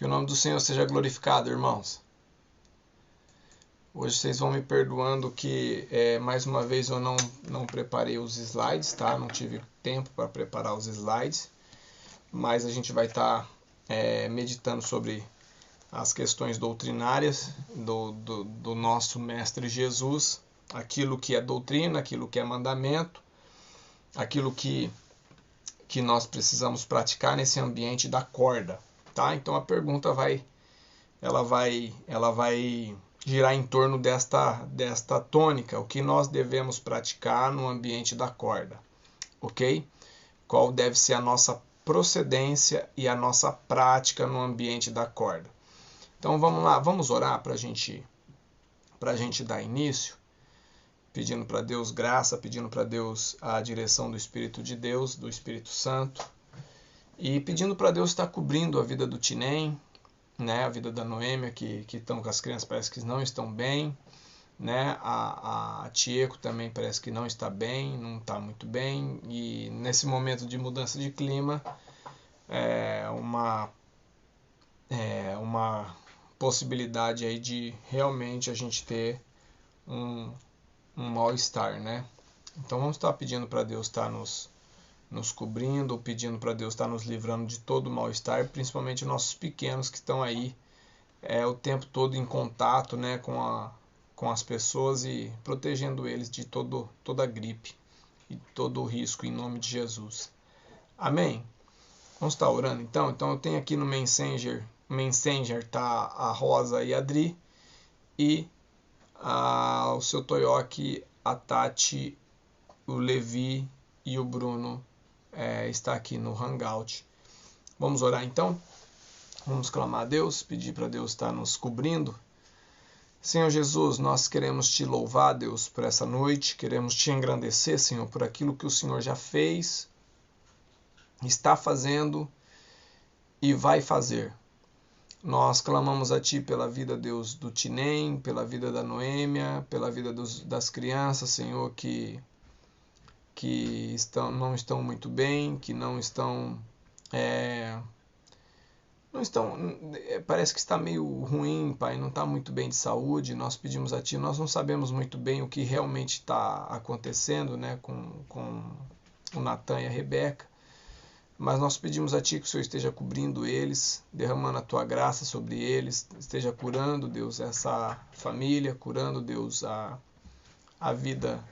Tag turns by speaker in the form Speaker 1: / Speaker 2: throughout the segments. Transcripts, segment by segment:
Speaker 1: Que o nome do Senhor seja glorificado, irmãos. Hoje vocês vão me perdoando que mais uma vez eu não preparei os slides, tá? Não tive tempo para preparar os slides, mas a gente vai estar meditando sobre as questões doutrinárias do nosso Mestre Jesus, aquilo que é doutrina, aquilo que é mandamento, aquilo que nós precisamos praticar nesse ambiente da corda, tá? Então a pergunta vai girar em torno desta tônica, o que nós devemos praticar no ambiente da corda, ok? Qual deve ser a nossa procedência e a nossa prática no ambiente da corda. Então vamos lá, vamos orar para a gente dar início, pedindo para Deus graça, pedindo para Deus a direção do Espírito de Deus, do Espírito Santo, e pedindo para Deus estar cobrindo a vida do Tinem, né, a vida da Noêmia, que estão com as crianças, parece que não estão bem, né, a Tieco também parece que não está bem, não está muito bem, e nesse momento de mudança de clima, uma possibilidade aí de realmente a gente ter um mal-estar, né? Então vamos estar pedindo para Deus estar nos cobrindo, pedindo para Deus estar nos livrando de todo o mal-estar, principalmente nossos pequenos que estão aí o tempo todo em contato, né, com as pessoas e protegendo eles de toda a gripe e todo o risco, em nome de Jesus. Amém? Vamos estar orando então? Então eu tenho aqui no Messenger tá a Rosa e a Adri, e o seu Toyoki, a Tati, o Levi e o Bruno está aqui no Hangout. Vamos orar então? Vamos clamar a Deus, pedir para Deus estar nos cobrindo. Senhor Jesus, nós queremos te louvar, Deus, por essa noite, queremos te engrandecer, Senhor, por aquilo que o Senhor já fez, está fazendo e vai fazer. Nós clamamos a Ti pela vida, Deus, do Tinem, pela vida da Noêmia, pela vida das crianças, Senhor, que não estão muito bem, que não estão, parece que está meio ruim, Pai, não está muito bem de saúde. Nós pedimos a Ti, nós não sabemos muito bem o que realmente está acontecendo, né, com o Natan e a Rebeca, mas nós pedimos a Ti que o Senhor esteja cobrindo eles, derramando a Tua graça sobre eles, esteja curando, Deus, essa família, curando, Deus, a vida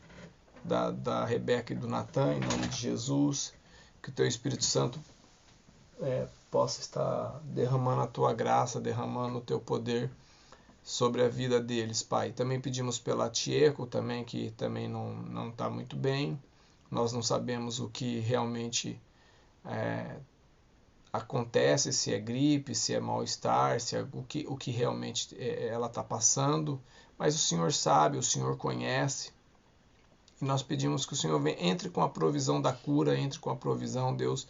Speaker 1: da Rebeca e do Natan, em nome de Jesus, que o Teu Espírito Santo possa estar derramando a Tua graça, derramando o Teu poder sobre a vida deles, Pai. Também pedimos pela Tieco, também, que também não está muito bem. Nós não sabemos o que realmente acontece, se é gripe, se é mal-estar, se é o que realmente ela está passando, mas o Senhor sabe, o Senhor conhece, e nós pedimos que o Senhor entre com a provisão da cura, entre com a provisão, Deus,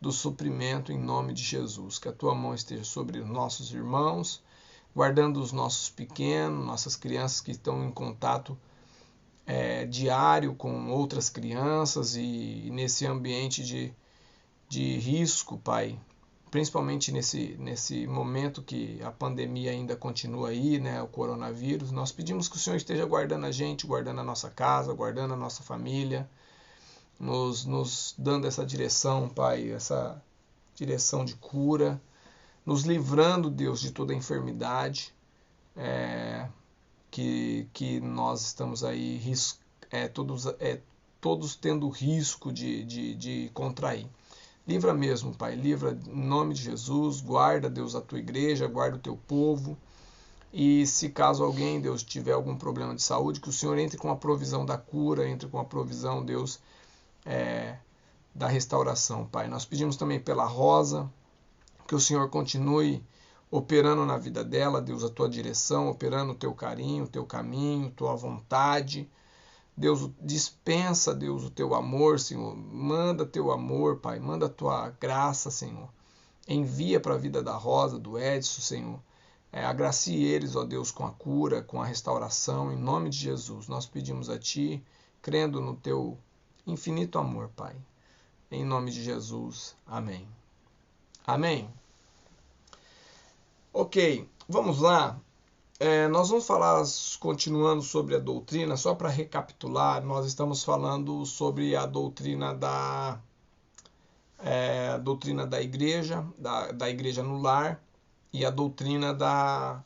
Speaker 1: do suprimento, em nome de Jesus, que a Tua mão esteja sobre os nossos irmãos, guardando os nossos pequenos, nossas crianças que estão em contato diário com outras crianças, e nesse ambiente de risco, Pai, principalmente nesse momento que a pandemia ainda continua aí, né, o coronavírus. Nós pedimos que o Senhor esteja guardando a gente, guardando a nossa casa, guardando a nossa família, nos dando essa direção, Pai, essa direção de cura, nos livrando, Deus, de toda enfermidade que nós estamos aí, todos tendo risco de contrair. Livra mesmo, Pai, livra em nome de Jesus, guarda, Deus, a Tua igreja, guarda o Teu povo, e se caso alguém, Deus, tiver algum problema de saúde, que o Senhor entre com a provisão da cura, entre com a provisão, Deus, da restauração, Pai. Nós pedimos também pela Rosa, que o Senhor continue operando na vida dela, Deus, a Tua direção, operando o Teu carinho, o Teu caminho, Tua vontade. Deus, dispensa, Deus, o Teu amor, Senhor. Manda Teu amor, Pai. Manda a Tua graça, Senhor. Envia para a vida da Rosa, do Edson, Senhor. Agracie eles, ó Deus, com a cura, com a restauração, em nome de Jesus. Nós pedimos a Ti, crendo no Teu infinito amor, Pai. Em nome de Jesus. Amém. Amém. Ok, vamos lá. Nós vamos falar, continuando sobre a doutrina, só para recapitular, nós estamos falando sobre a doutrina da igreja, da igreja no lar, e a doutrina da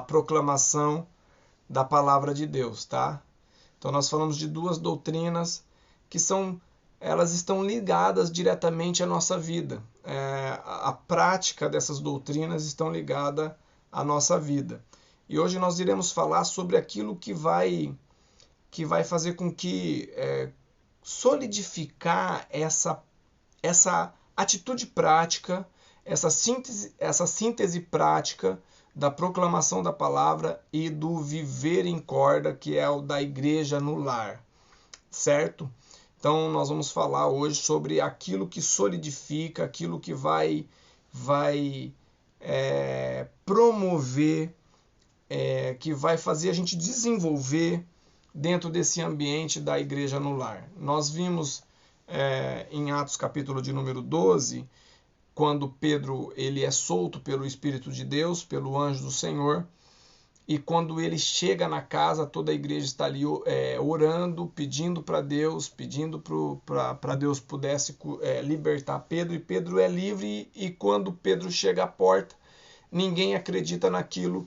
Speaker 1: proclamação da palavra de Deus, tá? Então nós falamos de duas doutrinas que elas estão ligadas diretamente à nossa vida. A prática dessas doutrinas estão ligadas à nossa vida. E hoje nós iremos falar sobre aquilo que vai fazer com que solidificar essa atitude prática, essa síntese prática da proclamação da palavra e do viver em corda, que é o da igreja no lar, certo? Então nós vamos falar hoje sobre aquilo que solidifica, aquilo que vai promover, que vai fazer a gente desenvolver dentro desse ambiente da igreja no lar. Nós vimos em Atos capítulo de número 12, quando Pedro ele é solto pelo Espírito de Deus, pelo anjo do Senhor, e quando ele chega na casa, toda a igreja está ali orando, pedindo para Deus, pedindo para Deus pudesse libertar Pedro, e Pedro é livre, e quando Pedro chega à porta, ninguém acredita naquilo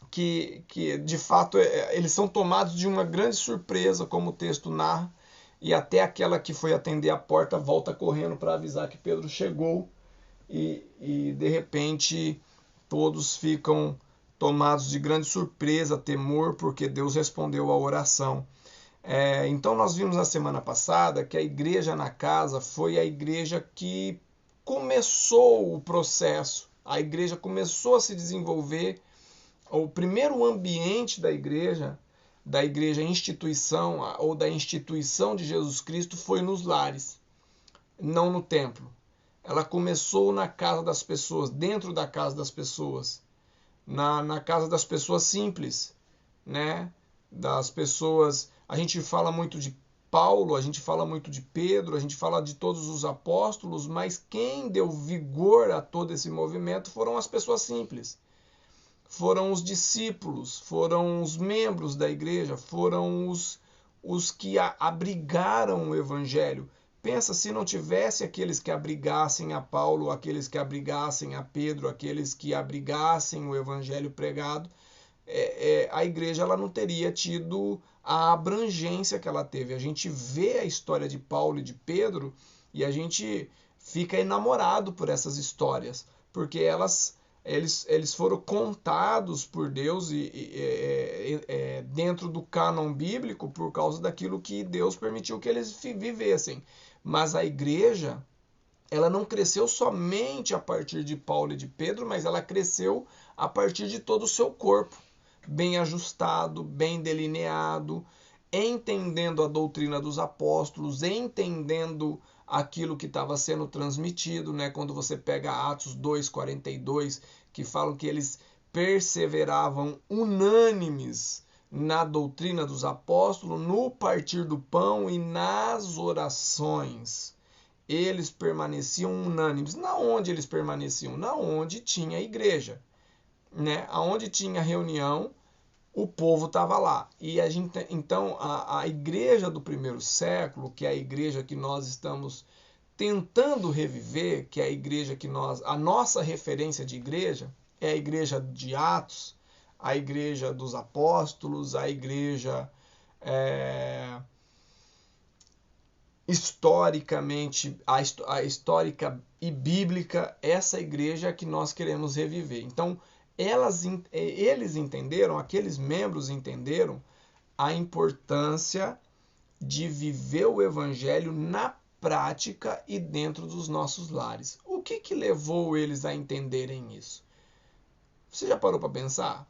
Speaker 1: que de fato eles são tomados de uma grande surpresa, como o texto narra, e até aquela que foi atender a porta volta correndo para avisar que Pedro chegou, e de repente todos ficam tomados de grande surpresa, temor, porque Deus respondeu à oração. Então nós vimos na semana passada que a igreja na casa foi a igreja que começou o processo, a igreja começou a se desenvolver. O primeiro ambiente da igreja instituição, ou da instituição de Jesus Cristo, foi nos lares, não no templo. Ela começou na casa das pessoas, dentro da casa das pessoas, na casa das pessoas simples, né? Das pessoas. A gente fala muito de Paulo, a gente fala muito de Pedro, a gente fala de todos os apóstolos, mas quem deu vigor a todo esse movimento foram as pessoas simples. Foram os discípulos, foram os membros da igreja, foram os que abrigaram o evangelho. Pensa se não tivesse aqueles que abrigassem a Paulo, aqueles que abrigassem a Pedro, aqueles que abrigassem o evangelho pregado, a igreja ela não teria tido a abrangência que ela teve. A gente vê a história de Paulo e de Pedro e a gente fica enamorado por essas histórias, porque eles foram contados por Deus dentro do cânon bíblico por causa daquilo que Deus permitiu que eles vivessem. Mas a igreja, ela não cresceu somente a partir de Paulo e de Pedro, mas ela cresceu a partir de todo o seu corpo, bem ajustado, bem delineado, entendendo a doutrina dos apóstolos, entendendo aquilo que estava sendo transmitido, né? Quando você pega Atos 2:42, que falam que eles perseveravam unânimes na doutrina dos apóstolos, no partir do pão e nas orações. Eles permaneciam unânimes. Na onde eles permaneciam? Na onde tinha igreja, né? Aonde tinha reunião, o povo estava lá. E então a igreja do primeiro século, que é a igreja que nós estamos tentando reviver, que é a igreja a nossa referência de igreja é a igreja de Atos, a igreja dos apóstolos, a igreja historicamente, a histórica e bíblica, essa igreja que nós queremos reviver. Então, eles entenderam, aqueles membros entenderam a importância de viver o evangelho na prática e dentro dos nossos lares. O que levou eles a entenderem isso? Você já parou para pensar?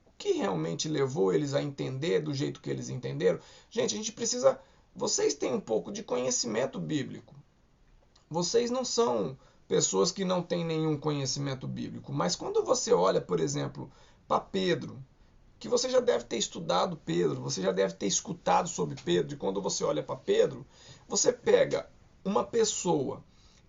Speaker 1: O que realmente levou eles a entender do jeito que eles entenderam? Gente, a gente precisa... Vocês têm um pouco de conhecimento bíblico. Vocês não são pessoas que não têm nenhum conhecimento bíblico. Mas quando você olha, por exemplo, para Pedro, que você já deve ter estudado Pedro, você já deve ter escutado sobre Pedro, e quando você olha para Pedro, você pega uma pessoa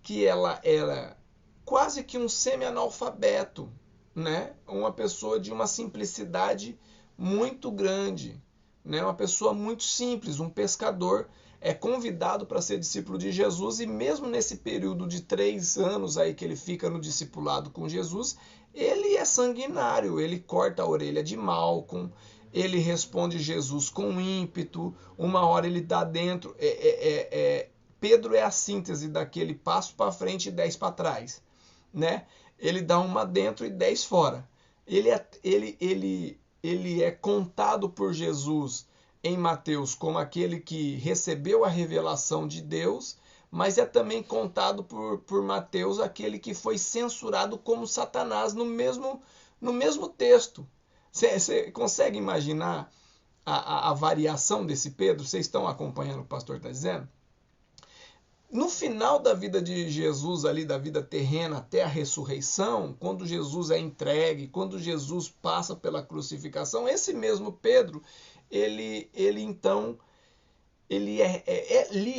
Speaker 1: que ela era quase que um semi-analfabeto, né? Uma pessoa de uma simplicidade muito grande, né? Uma pessoa muito simples, um pescador, é convidado para ser discípulo de Jesus, e mesmo nesse período de 3 anos aí que ele fica no discipulado com Jesus, ele é sanguinário, ele corta a orelha de Malco, ele responde Jesus com ímpeto, uma hora ele dá dentro. Pedro é a síntese daquele passo para frente e 10 para trás, né? Ele dá uma dentro e 10 fora. Ele é contado por Jesus em Mateus como aquele que recebeu a revelação de Deus, mas é também contado por Mateus aquele que foi censurado como Satanás no mesmo texto. Você consegue imaginar a variação desse Pedro? Vocês estão acompanhando o que o pastor está dizendo? No final da vida de Jesus, ali da vida terrena até a ressurreição, quando Jesus é entregue, quando Jesus passa pela crucificação, esse mesmo Pedro, lhe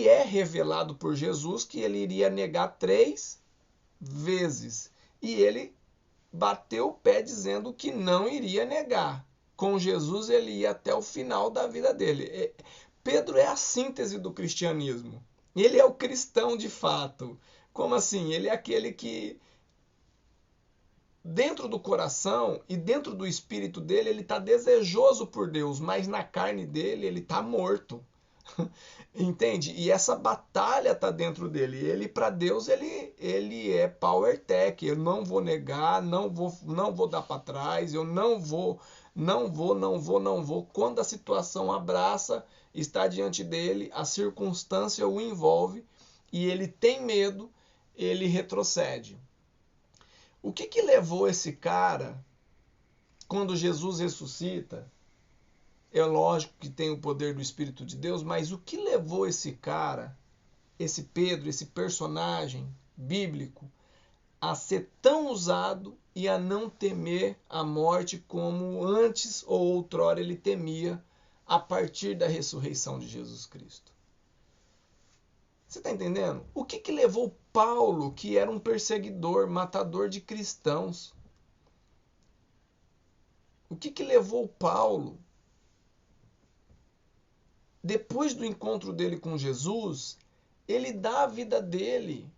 Speaker 1: é revelado por Jesus que ele iria negar 3 vezes. E ele bateu o pé dizendo que não iria negar. Com Jesus ele ia até o final da vida dele. Pedro é a síntese do cristianismo. Ele é o cristão de fato. Como assim? Ele é aquele que, dentro do coração e dentro do espírito dele, ele está desejoso por Deus, mas na carne dele, ele está morto. Entende? E essa batalha está dentro dele. Ele, para Deus, ele é power tech. Eu não vou negar, não vou dar para trás, eu não vou. Quando a situação abraça, está diante dele, a circunstância o envolve e ele tem medo, ele retrocede. O que levou esse cara, quando Jesus ressuscita? É lógico que tem o poder do Espírito de Deus, mas o que levou esse cara, esse Pedro, esse personagem bíblico, a ser tão usado e a não temer a morte como antes ou outrora ele temia a partir da ressurreição de Jesus Cristo? Você está entendendo? O que levou Paulo, que era um perseguidor, matador de cristãos? O que levou Paulo, depois do encontro dele com Jesus, ele dá a vida dele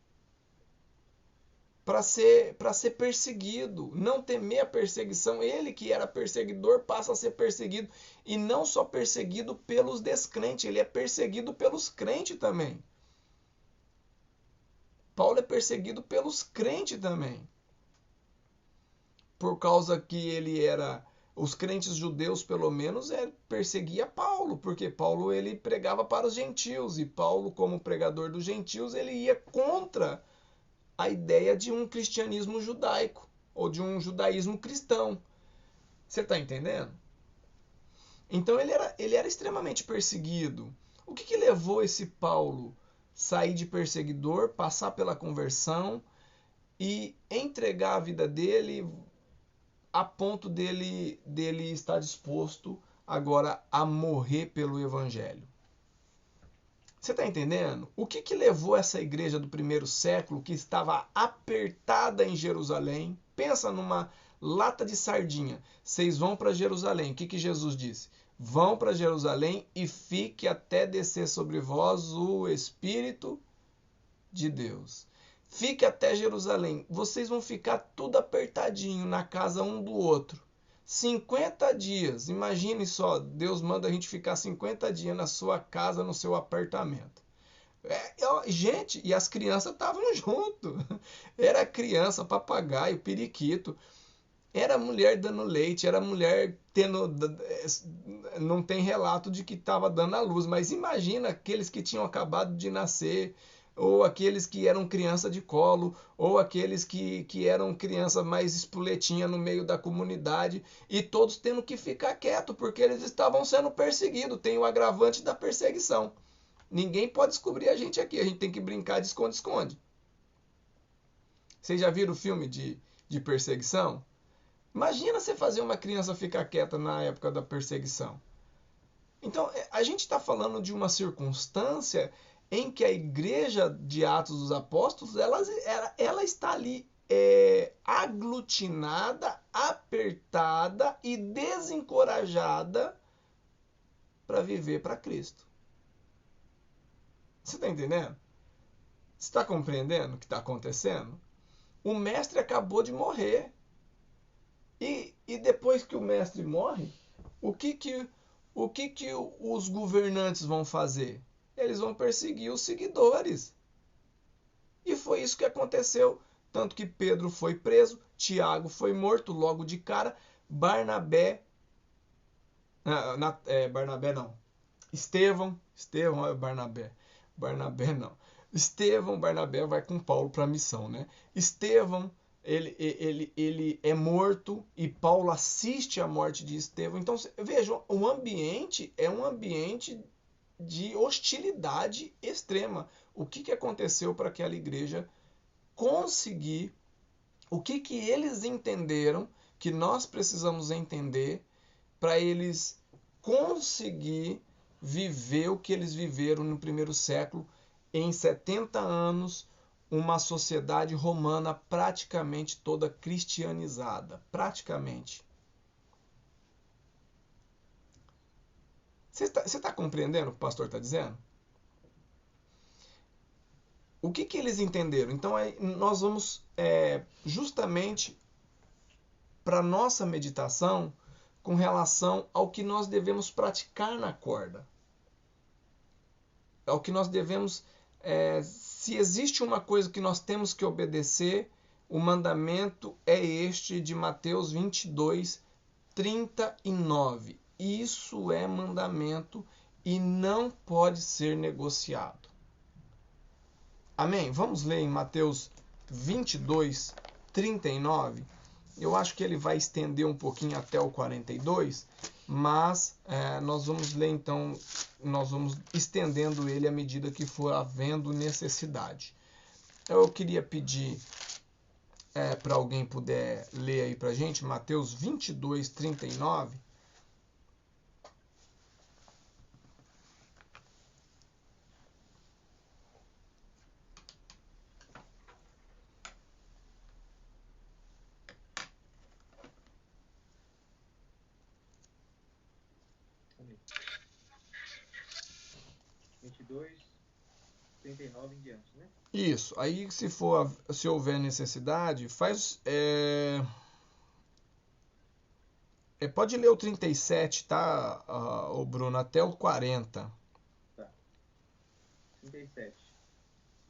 Speaker 1: para ser perseguido, não temer a perseguição? Ele que era perseguidor passa a ser perseguido, e não só perseguido pelos descrentes, ele é perseguido pelos crentes também. Paulo é perseguido pelos crentes também, por causa que ele era, os crentes judeus pelo menos perseguia Paulo, porque Paulo ele pregava para os gentios, e Paulo, como pregador dos gentios, ele ia contra a ideia de um cristianismo judaico, ou de um judaísmo cristão. Você está entendendo? Então ele era extremamente perseguido. O que levou esse Paulo sair de perseguidor, passar pela conversão e entregar a vida dele a ponto dele estar disposto agora a morrer pelo evangelho? Você está entendendo? O que levou essa igreja do primeiro século, que estava apertada em Jerusalém? Pensa numa lata de sardinha. Vocês vão para Jerusalém. O que Jesus disse? Vão para Jerusalém e fique até descer sobre vós o Espírito de Deus. Fique até Jerusalém. Vocês vão ficar tudo apertadinho na casa um do outro. 50 dias. Imagine só, Deus manda a gente ficar 50 dias na sua casa, no seu apartamento. Gente, e as crianças estavam junto. Era criança, papagaio, periquito. Era mulher dando leite, era mulher tendo... Não tem relato de que estava dando à luz, mas imagina aqueles que tinham acabado de nascer, ou aqueles que eram criança de colo, ou aqueles que eram criança mais espoletinha no meio da comunidade, e todos tendo que ficar quieto, porque eles estavam sendo perseguidos. Tem o agravante da perseguição. Ninguém pode descobrir a gente aqui, a gente tem que brincar de esconde-esconde. Vocês já viram o filme de perseguição? Imagina você fazer uma criança ficar quieta na época da perseguição. Então, a gente está falando de uma circunstância em que a igreja de Atos dos Apóstolos, ela está ali aglutinada, apertada e desencorajada para viver para Cristo. Você está entendendo? Você está compreendendo o que está acontecendo? O mestre acabou de morrer. E depois que o mestre morre, o que os governantes vão fazer? Eles vão perseguir os seguidores. E foi isso que aconteceu. Tanto que Pedro foi preso, Tiago foi morto logo de cara, Barnabé não. Estevão é Barnabé. Barnabé vai com Paulo para a missão, né? Estevão, ele é morto e Paulo assiste à morte de Estevão. Então, vejam, o ambiente é um ambiente de hostilidade extrema. O que aconteceu para aquela igreja conseguir? O que eles entenderam que nós precisamos entender para eles conseguir viver o que eles viveram no primeiro século, em 70 anos, uma sociedade romana praticamente toda cristianizada. Praticamente. Você está compreendendo o que o pastor está dizendo? O que eles entenderam? Então, nós vamos justamente para a nossa meditação com relação ao que nós devemos praticar na corda. Ao que nós devemos... se existe uma coisa que nós temos que obedecer, o mandamento é este de Mateus 22, 39. Isso é mandamento e não pode ser negociado. Amém? Vamos ler em Mateus 22, 39. Eu acho que ele vai estender um pouquinho até o 42, mas nós vamos ler então, nós vamos estendendo ele à medida que for havendo necessidade. Eu queria pedir para alguém puder ler aí para a gente, Mateus 22, 39.
Speaker 2: Amém. 22, 39 em diante, né?
Speaker 1: Isso. Aí se houver necessidade, pode ler o 37, tá, o Bruno, até o 40.
Speaker 2: Tá. 37.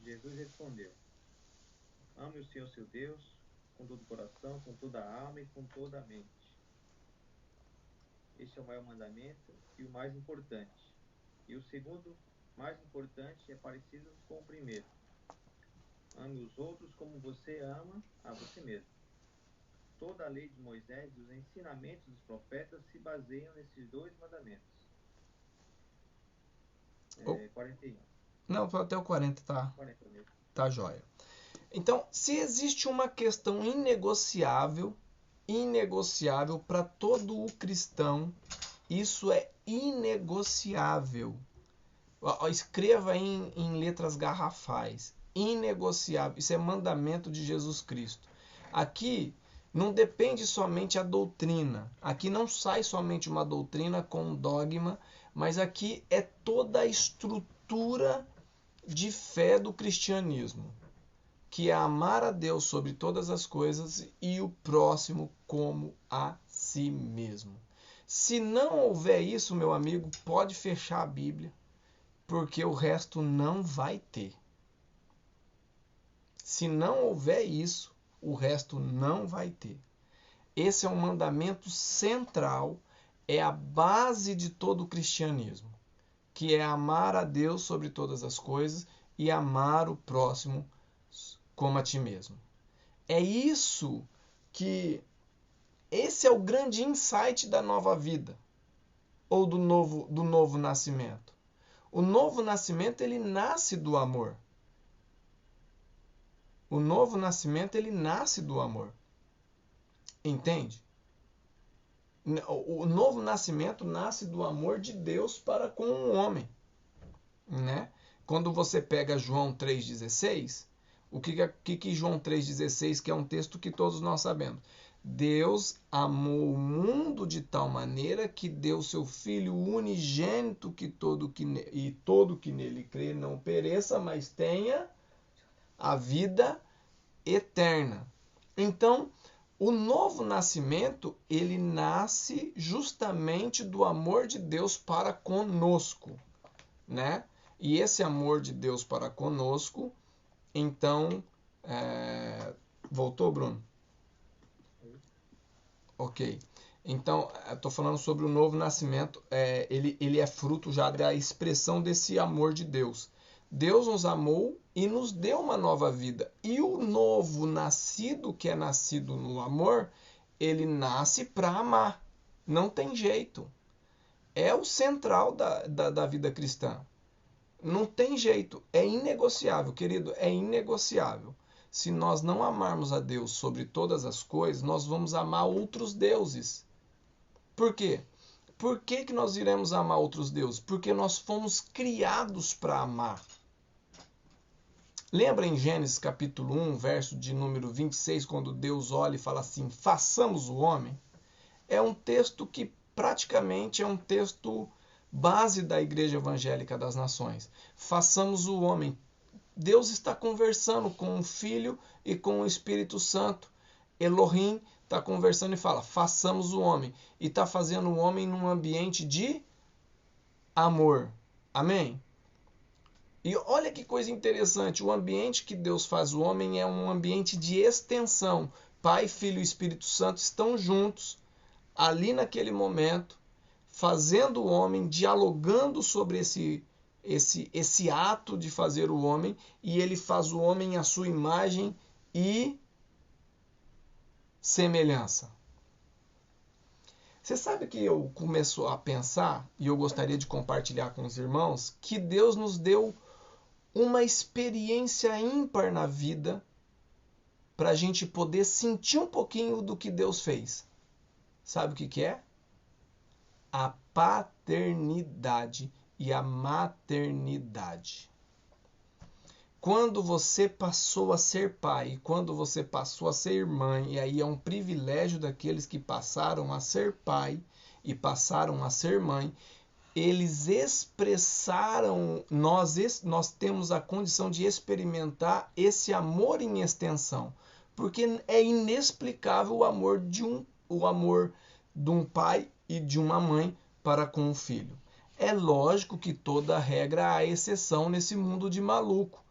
Speaker 2: Jesus respondeu: Ame o Senhor seu Deus com todo o coração, com toda a alma e com toda a mente. Este é o maior mandamento e o mais importante. E o segundo, mais importante, é parecido com o primeiro. Ame os outros como você ama a você mesmo. Toda a lei de Moisés e os ensinamentos dos profetas se baseiam nesses dois mandamentos. 41.
Speaker 1: Não, até o 40 tá.
Speaker 2: 40 mesmo.
Speaker 1: Tá jóia. Então, se existe uma questão inegociável para todo o cristão, isso é inegociável. Escreva em letras garrafais. Inegociável. Isso é mandamento de Jesus Cristo. Aqui não depende somente a doutrina. Aqui não sai somente uma doutrina com um dogma, mas aqui é toda a estrutura de fé do cristianismo, que é amar a Deus sobre todas as coisas e o próximo como a si mesmo. Se não houver isso, meu amigo, pode fechar a Bíblia, porque o resto não vai ter. Se não houver isso, o resto não vai ter. Esse é um mandamento central, é a base de todo o cristianismo, que é amar a Deus sobre todas as coisas e amar o próximo como a ti mesmo. É isso que... Esse é o grande insight da nova vida, ou do novo nascimento. O novo nascimento, ele nasce do amor. O novo nascimento, ele nasce do amor. Entende? O novo nascimento nasce do amor de Deus para com o homem, né? Quando você pega João 3,16, O que João 3,16, que é um texto que todos nós sabemos? Deus amou o mundo de tal maneira que deu seu Filho unigênito que todo que nele crê não pereça, mas tenha a vida eterna. Então, o novo nascimento, ele nasce justamente do amor de Deus para conosco, né? E esse amor de Deus para conosco, então, voltou, Bruno? Ok. Então, eu estou falando sobre o novo nascimento. Ele é fruto já da expressão desse amor de Deus. Deus nos amou e nos deu uma nova vida. E o novo nascido, que é nascido no amor, ele nasce para amar. Não tem jeito. É o central da vida cristã. Não tem jeito. É inegociável, querido. É inegociável. Se nós não amarmos a Deus sobre todas as coisas, nós vamos amar outros deuses. Por quê? Por que nós iremos amar outros deuses? Porque nós fomos criados para amar. Lembra em Gênesis capítulo 1, verso de número 26, quando Deus olha e fala assim, façamos o homem? É um texto que praticamente é um texto base da Igreja Evangélica das Nações. Façamos o homem. Deus está conversando com o Filho e com o Espírito Santo. Elohim está conversando e fala, façamos o homem. E está fazendo o homem num ambiente de amor. Amém? E olha que coisa interessante, o ambiente que Deus faz o homem é um ambiente de extensão. Pai, Filho e Espírito Santo estão juntos, ali naquele momento, fazendo o homem, dialogando sobre esse ato de fazer o homem, e ele faz o homem à sua imagem e semelhança. Você sabe que eu começo a pensar, e eu gostaria de compartilhar com os irmãos, que Deus nos deu uma experiência ímpar na vida para a gente poder sentir um pouquinho do que Deus fez. Sabe o que é? A paternidade e a maternidade. Quando você passou a ser pai, quando você passou a ser mãe, e aí é um privilégio daqueles que passaram a ser pai e passaram a ser mãe, eles expressaram, nós temos a condição de experimentar esse amor em extensão, porque é inexplicável o amor de um pai e de uma mãe para com o filho. É lógico que toda regra há exceção nesse mundo de maluco.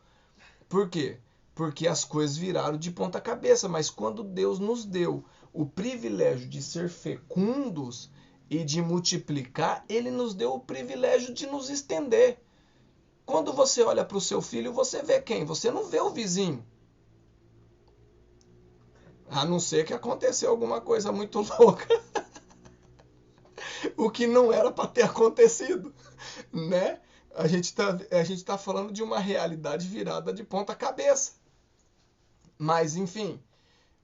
Speaker 1: Por quê? Porque as coisas viraram de ponta cabeça, mas quando Deus nos deu o privilégio de ser fecundos e de multiplicar, ele nos deu o privilégio de nos estender. Quando você olha para o seu filho, você vê quem? Você não vê o vizinho. A não ser que aconteceu alguma coisa muito louca. O que não era para ter acontecido, né? A gente tá falando de uma realidade virada de ponta cabeça. Mas, enfim.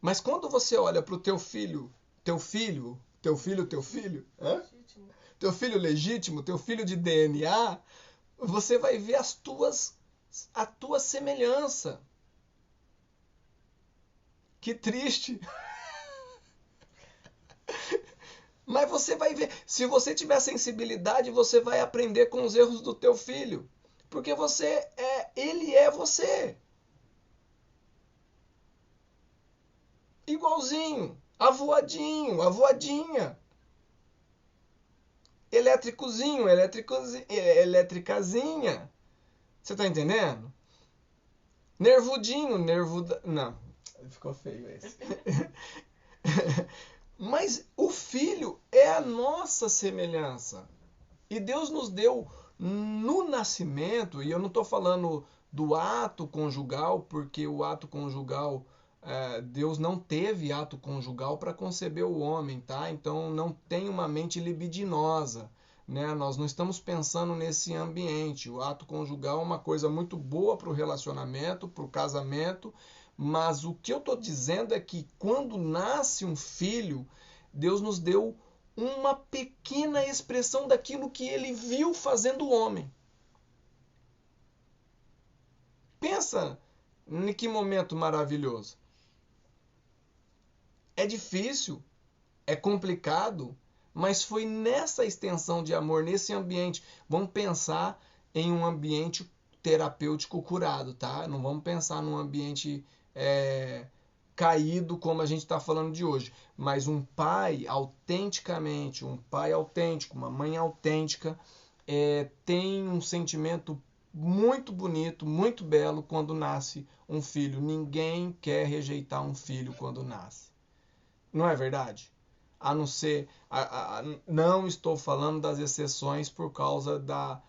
Speaker 1: Mas quando você olha para o teu filho, teu filho legítimo, teu filho de DNA, você vai ver a tua semelhança. Que triste. Mas você vai ver, se você tiver sensibilidade, você vai aprender com os erros do teu filho. Porque ele é você. Igualzinho, avoadinho, avoadinha. Elétricozinho, elétricazinha. Você tá entendendo? Nervudinho, nervuda... Não, ficou feio esse. Mas o filho é a nossa semelhança. E Deus nos deu no nascimento, e eu não estou falando do ato conjugal, porque o ato conjugal, Deus não teve ato conjugal para conceber o homem, tá? Então não tem uma mente libidinosa, né? Nós não estamos pensando nesse ambiente. O ato conjugal é uma coisa muito boa para o relacionamento, para o casamento, mas o que eu estou dizendo é que quando nasce um filho, Deus nos deu uma pequena expressão daquilo que ele viu fazendo o homem. Pensa Em que momento maravilhoso? É difícil, é complicado, mas foi nessa extensão de amor, nesse ambiente. Vamos pensar em um ambiente terapêutico curado, tá? Não vamos pensar num ambiente caído como a gente está falando de hoje. Mas um pai autenticamente, um pai autêntico, uma mãe autêntica, tem um sentimento muito bonito, muito belo quando nasce um filho. Ninguém quer rejeitar um filho quando nasce. Não é verdade? A não ser. Não estou falando das exceções por causa da.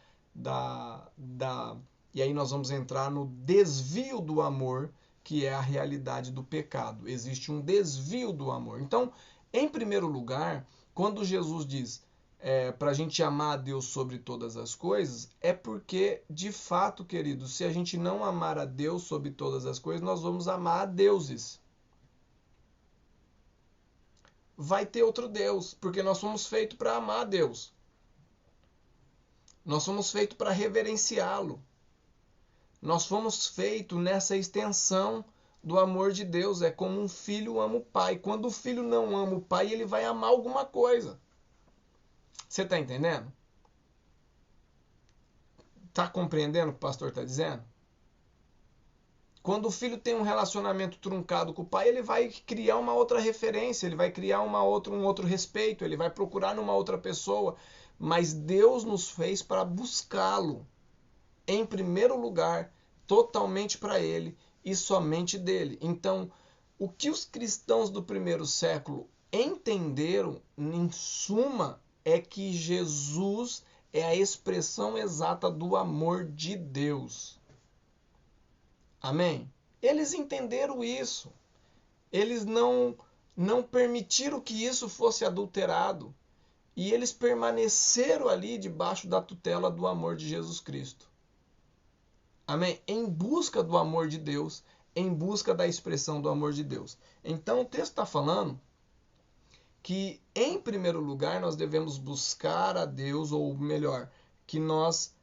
Speaker 1: E aí nós vamos entrar no desvio do amor, que é a realidade do pecado. Existe um desvio do amor. Então, em primeiro lugar, quando Jesus diz para a gente amar a Deus sobre todas as coisas, é porque, de fato, querido, se a gente não amar a Deus sobre todas as coisas, nós vamos amar a deuses. Vai ter outro Deus, porque nós somos feitos para amar a Deus. Nós somos feitos para reverenciá-lo. Nós fomos feitos nessa extensão do amor de Deus. É como um filho ama o pai. Quando o filho não ama o pai, ele vai amar alguma coisa. Você está entendendo? Está compreendendo o que o pastor está dizendo? Quando o filho tem um relacionamento truncado com o pai, ele vai criar uma outra referência, ele vai criar um outro respeito, ele vai procurar numa outra pessoa. Mas Deus nos fez para buscá-lo, em primeiro lugar, totalmente para ele e somente dele. Então, o que os cristãos do primeiro século entenderam, em suma, é que Jesus é a expressão exata do amor de Deus. Amém? Eles entenderam isso. Eles não permitiram que isso fosse adulterado. E eles permaneceram ali debaixo da tutela do amor de Jesus Cristo. Amém? Em busca do amor de Deus, em busca da expressão do amor de Deus. Então o texto está falando que, em primeiro lugar, nós devemos buscar a Deus, ou melhor, que nós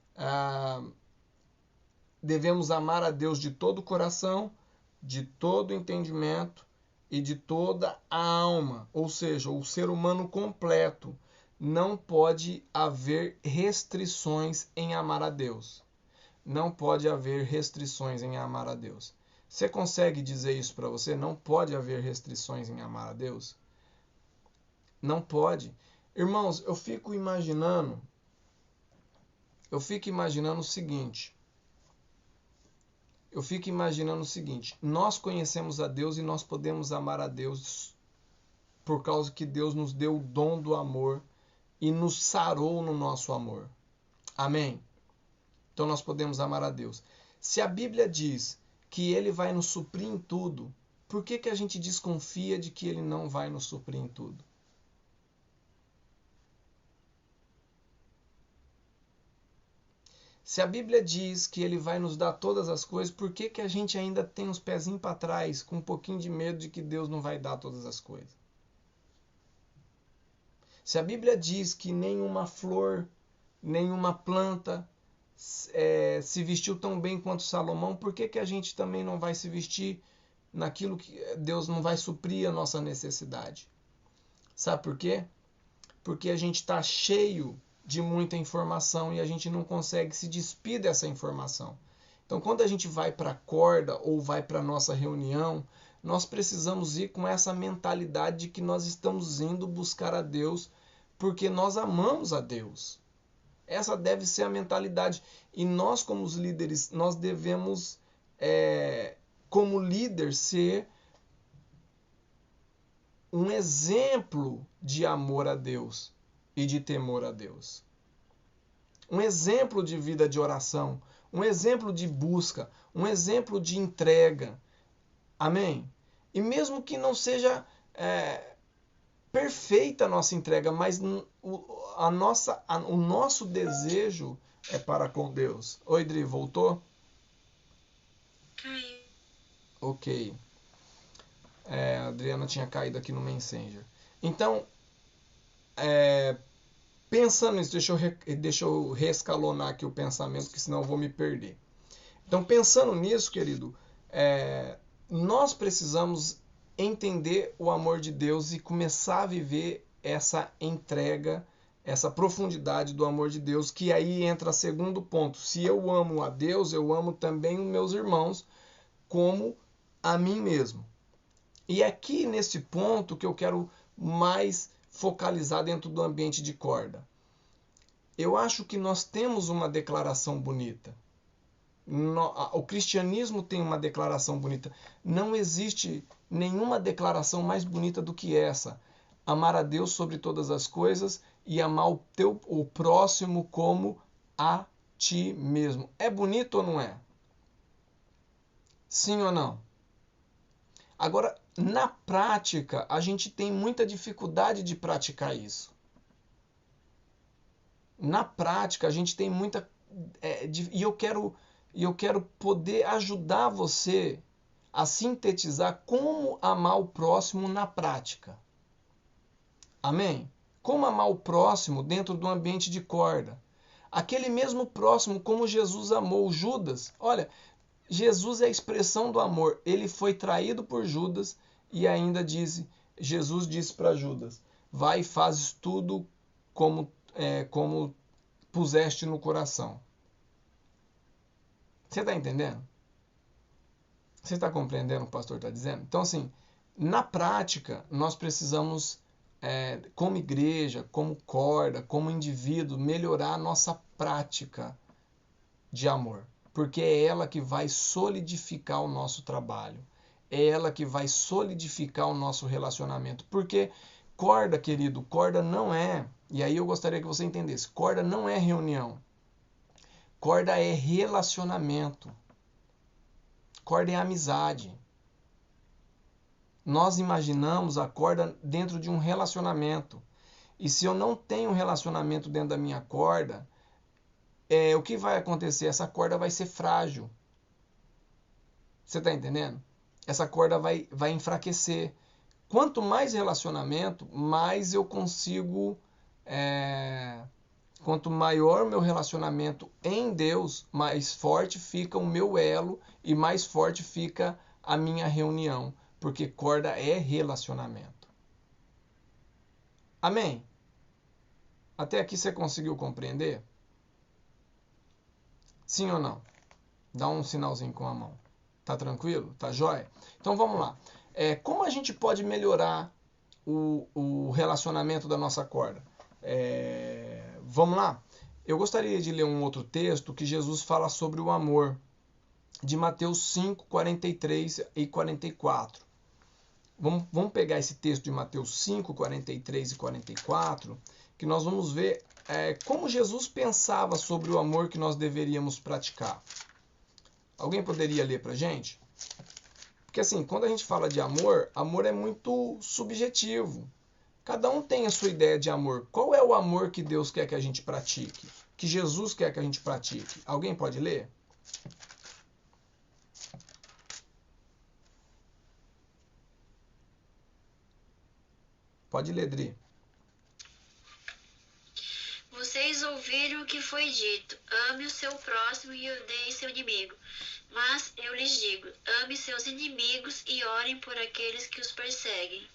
Speaker 1: devemos amar a Deus de todo o coração, de todo o entendimento e de toda a alma. Ou seja, o ser humano completo. Não pode haver restrições em amar a Deus. Não pode haver restrições em amar a Deus. Você consegue dizer isso para você? Não pode haver restrições em amar a Deus? Não pode. Irmãos, eu fico imaginando o seguinte. Nós conhecemos a Deus e nós podemos amar a Deus por causa que Deus nos deu o dom do amor e nos sarou no nosso amor. Amém? Então nós podemos amar a Deus. Se a Bíblia diz que Ele vai nos suprir em tudo, por que a gente desconfia de que Ele não vai nos suprir em tudo? Se a Bíblia diz que Ele vai nos dar todas as coisas, por que a gente ainda tem uns pezinhos para trás, com um pouquinho de medo de que Deus não vai dar todas as coisas? Se a Bíblia diz que nenhuma flor, nenhuma planta se vestiu tão bem quanto Salomão, por que a gente também não vai se vestir naquilo que Deus não vai suprir a nossa necessidade? Sabe por quê? Porque a gente está cheio de muita informação e a gente não consegue se despir dessa informação. Então, quando a gente vai para a corda ou vai para a nossa reunião, nós precisamos ir com essa mentalidade de que nós estamos indo buscar a Deus porque nós amamos a Deus. Essa deve ser a mentalidade. E nós, como os líderes, nós devemos, como líder, ser um exemplo de amor a Deus e de temor a Deus. Um exemplo de vida de oração, um exemplo de busca, um exemplo de entrega. Amém? E mesmo que não seja perfeita a nossa entrega, mas o nosso desejo é para com Deus. Oi, Dri, voltou?
Speaker 3: Caiu.
Speaker 1: Ok. A Adriana tinha caído aqui no Messenger. Então, pensando nisso, deixa eu reescalonar aqui o pensamento, que senão eu vou me perder. Então, pensando nisso, querido, nós precisamos entender o amor de Deus e começar a viver essa entrega, essa profundidade do amor de Deus, que aí entra segundo ponto. Se eu amo a Deus, eu amo também os meus irmãos como a mim mesmo. E aqui nesse ponto que eu quero mais focalizar dentro do ambiente de corda. Eu acho que nós temos uma declaração bonita. O cristianismo tem uma declaração bonita. Não existe nenhuma declaração mais bonita do que essa. Amar a Deus sobre todas as coisas e amar o próximo como a ti mesmo. É bonito ou não é? Sim ou não? Agora, na prática, a gente tem muita dificuldade de praticar isso. Na prática, a gente tem muita... E eu quero poder ajudar você a sintetizar como amar o próximo na prática. Amém? Como amar o próximo dentro do ambiente de corda. Aquele mesmo próximo como Jesus amou Judas. Olha, Jesus é a expressão do amor. Ele foi traído por Judas e ainda Jesus disse para Judas, vai e fazes tudo como puseste no coração. Você está entendendo? Você está compreendendo o que o pastor está dizendo? Então, assim, na prática, nós precisamos, como igreja, como corda, como indivíduo, melhorar a nossa prática de amor. Porque é ela que vai solidificar o nosso trabalho. É ela que vai solidificar o nosso relacionamento. Porque corda, querido, corda não é... E aí eu gostaria que você entendesse. Corda não é reunião. Corda é relacionamento. Corda é amizade. Nós imaginamos a corda dentro de um relacionamento. E se eu não tenho um relacionamento dentro da minha corda, o que vai acontecer? Essa corda vai ser frágil. Você está entendendo? Essa corda vai enfraquecer. Quanto mais relacionamento, mais eu consigo... Quanto maior o meu relacionamento em Deus, mais forte fica o meu elo e mais forte fica a minha reunião. Porque corda é relacionamento. Amém? Até aqui você conseguiu compreender? Sim ou não? Dá um sinalzinho com a mão. Tá tranquilo? Tá jóia? Então vamos lá. Como a gente pode melhorar o relacionamento da nossa corda? Vamos lá? Eu gostaria de ler um outro texto que Jesus fala sobre o amor, de Mateus 5, 43 e 44. Vamos pegar esse texto de Mateus 5, 43 e 44, que nós vamos ver como Jesus pensava sobre o amor que nós deveríamos praticar. Alguém poderia ler para a gente? Porque assim, quando a gente fala de amor, amor é muito subjetivo. Cada um tem a sua ideia de amor. Qual é o amor que Deus quer que a gente pratique? Que Jesus quer que a gente pratique? Alguém pode ler? Pode ler, Dri.
Speaker 3: Vocês ouviram o que foi dito, ame o seu próximo e odeie seu inimigo. Mas eu lhes digo, ame seus inimigos e orem por aqueles que os perseguem.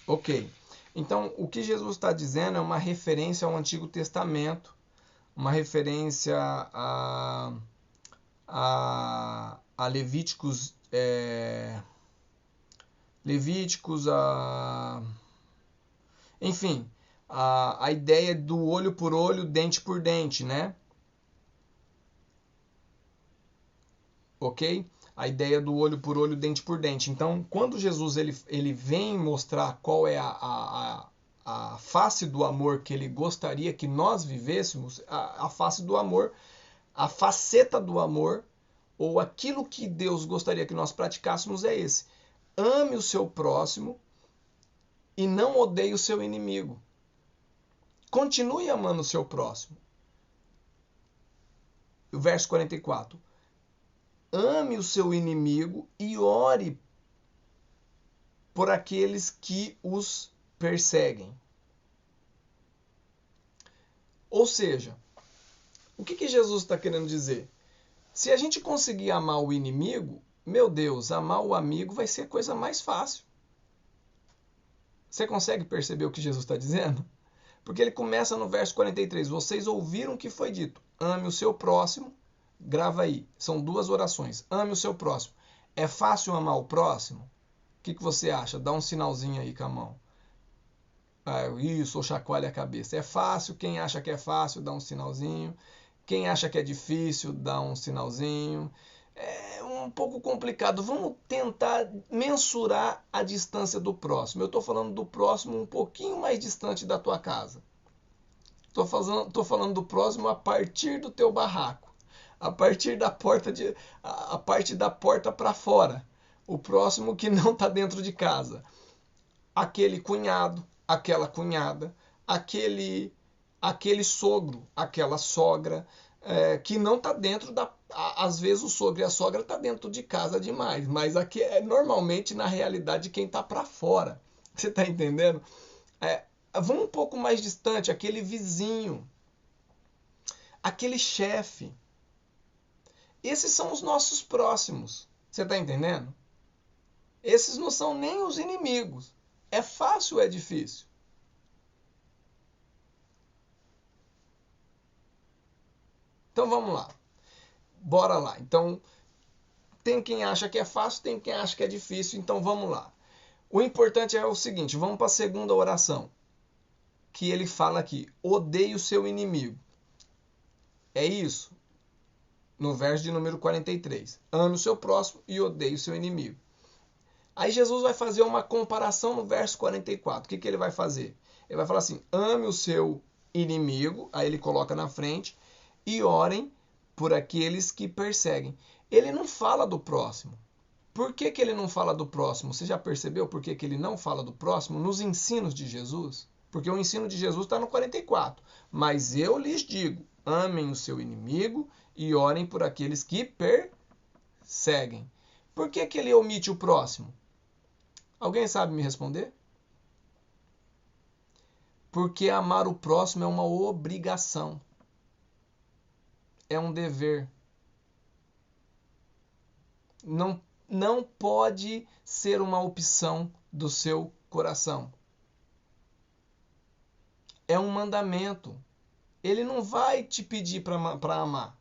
Speaker 1: Ok. Então, o que Jesus está dizendo é uma referência ao Antigo Testamento, uma referência a Levíticos, enfim, a ideia do olho por olho, dente por dente, né? Ok? A ideia do olho por olho, dente por dente. Então, quando Jesus ele vem mostrar qual é a face do amor que ele gostaria que nós vivêssemos, a face do amor, a faceta do amor, ou aquilo que Deus gostaria que nós praticássemos é esse. Ame o seu próximo e não odeie o seu inimigo. Continue amando o seu próximo. O verso 44. Ame o seu inimigo e ore por aqueles que os perseguem. Ou seja, o que Jesus está querendo dizer? Se a gente conseguir amar o inimigo, meu Deus, amar o amigo vai ser a coisa mais fácil. Você consegue perceber o que Jesus está dizendo? Porque ele começa no verso 43. Vocês ouviram o que foi dito. Ame o seu próximo. Grava aí. São 2 orações. Ame o seu próximo. É fácil amar o próximo? O que você acha? Dá um sinalzinho aí com a mão. Isso, ou chacoalha a cabeça. É fácil. Quem acha que é fácil, dá um sinalzinho. Quem acha que é difícil, dá um sinalzinho. É um pouco complicado. Vamos tentar mensurar a distância do próximo. Eu estou falando do próximo um pouquinho mais distante da tua casa. Estou falando do próximo a partir do teu barraco. A partir da porta a parte da porta para fora. O próximo que não está dentro de casa. Aquele cunhado, aquela cunhada, aquele sogro, aquela sogra, que não está dentro da... Às vezes o sogro e a sogra está dentro de casa demais, mas aqui é normalmente, na realidade, quem está para fora. Você está entendendo? Vamos um pouco mais distante, aquele vizinho, aquele chefe. Esses são os nossos próximos. Você está entendendo? Esses não são nem os inimigos. É fácil ou é difícil? Então vamos lá. Bora lá. Então, tem quem acha que é fácil, tem quem acha que é difícil. Então vamos lá. O importante é o seguinte, vamos para a segunda oração. Que ele fala aqui, odeie o seu inimigo. É isso. No verso de número 43. Ame o seu próximo e odeie o seu inimigo. Aí Jesus vai fazer uma comparação no verso 44. O que ele vai fazer? Ele vai falar assim, ame o seu inimigo, aí ele coloca na frente, e orem por aqueles que perseguem. Ele não fala do próximo. Por que ele não fala do próximo? Você já percebeu por que ele não fala do próximo nos ensinos de Jesus? Porque o ensino de Jesus está no 44. Mas eu lhes digo, amem o seu inimigo e orem por aqueles que perseguem. Por que ele omite o próximo? Alguém sabe me responder? Porque amar o próximo é uma obrigação. É um dever. Não pode ser uma opção do seu coração. É um mandamento. Ele não vai te pedir para amar.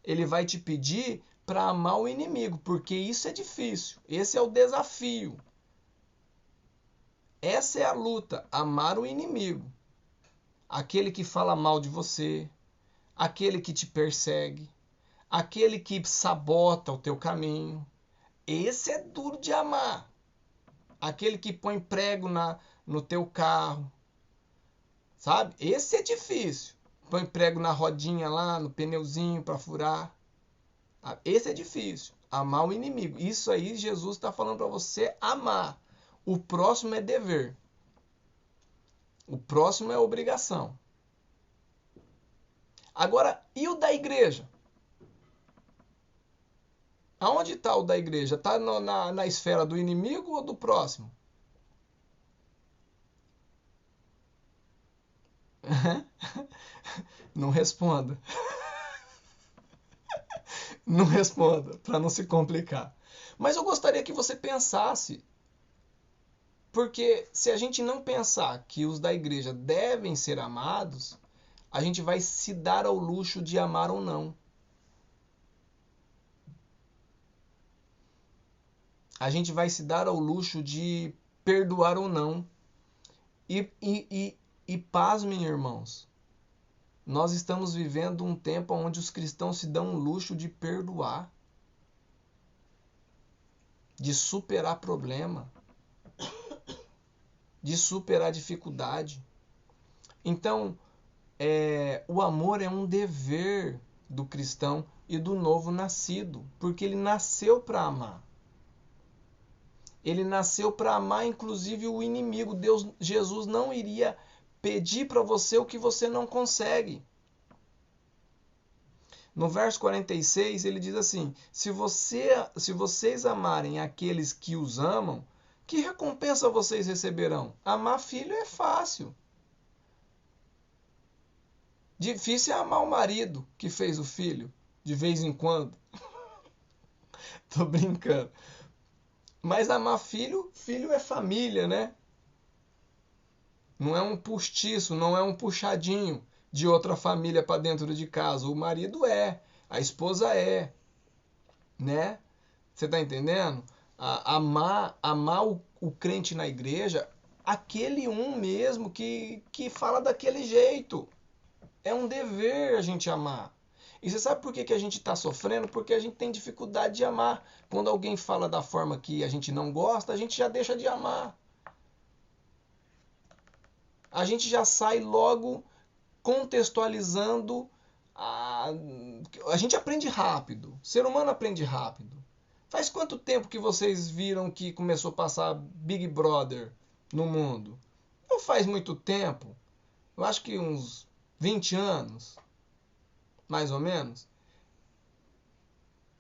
Speaker 1: Ele vai te pedir para amar o inimigo, porque isso é difícil. Esse é o desafio. Essa é a luta, amar o inimigo. Aquele que fala mal de você, aquele que te persegue, aquele que sabota o teu caminho. Esse é duro de amar. Aquele que põe prego no teu carro. Sabe? Esse é difícil. Põe prego na rodinha lá, no pneuzinho para furar. Esse é difícil. Amar o inimigo. Isso aí Jesus está falando para você amar. O próximo é dever. O próximo é obrigação. Agora, e o da igreja? Aonde está o da igreja? Está na esfera do inimigo ou do próximo? Não responda. Não responda, para não se complicar. Mas eu gostaria que você pensasse. Porque se a gente não pensar que os da igreja devem ser amados, a gente vai se dar ao luxo de amar ou não. A gente vai se dar ao luxo de perdoar ou não. E pasmem, irmãos, nós estamos vivendo um tempo onde os cristãos se dão o luxo de perdoar, de superar problema, de superar dificuldade. Então, o amor é um dever do cristão e do novo nascido, porque ele nasceu para amar. Ele nasceu para amar, inclusive, o inimigo. Jesus não iria pedir para você o que você não consegue. No verso 46, ele diz assim, se vocês amarem aqueles que os amam, que recompensa vocês receberão? Amar filho é fácil. Difícil é amar o marido que fez o filho, de vez em quando. Tô brincando. Mas amar filho, filho é família, né? Não é um postiço, não é um puxadinho de outra família para dentro de casa. O marido é, a esposa é, né? Você tá entendendo? Amar o crente na igreja, aquele um mesmo que fala daquele jeito. É um dever a gente amar. E você sabe por que a gente está sofrendo? Porque a gente tem dificuldade de amar. Quando alguém fala da forma que a gente não gosta, a gente já deixa de amar. A gente já sai logo contextualizando. A gente aprende rápido. O ser humano aprende rápido. Faz quanto tempo que vocês viram que começou a passar Big Brother no mundo? Não faz muito tempo. Eu acho que uns 20 anos. Mais ou menos.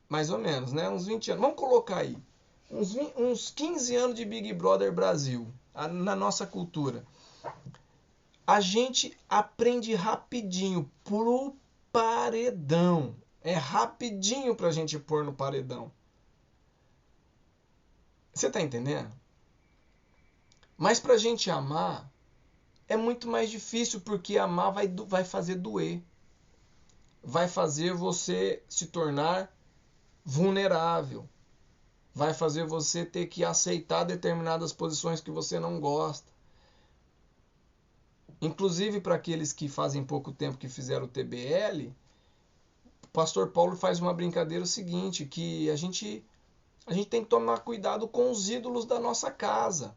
Speaker 1: Mais ou menos, né? Uns 20 anos. Vamos colocar aí. Uns 15 anos de Big Brother Brasil. Na nossa cultura. A gente aprende rapidinho pro paredão. É rapidinho pra gente pôr no paredão. Você tá entendendo? Mas pra gente amar é muito mais difícil, porque amar vai fazer doer. Vai fazer você se tornar vulnerável. Vai fazer você ter que aceitar determinadas posições que você não gosta. Inclusive, para aqueles que fazem pouco tempo que fizeram o TBL, o pastor Paulo faz uma brincadeira seguinte, que a gente tem que tomar cuidado com os ídolos da nossa casa.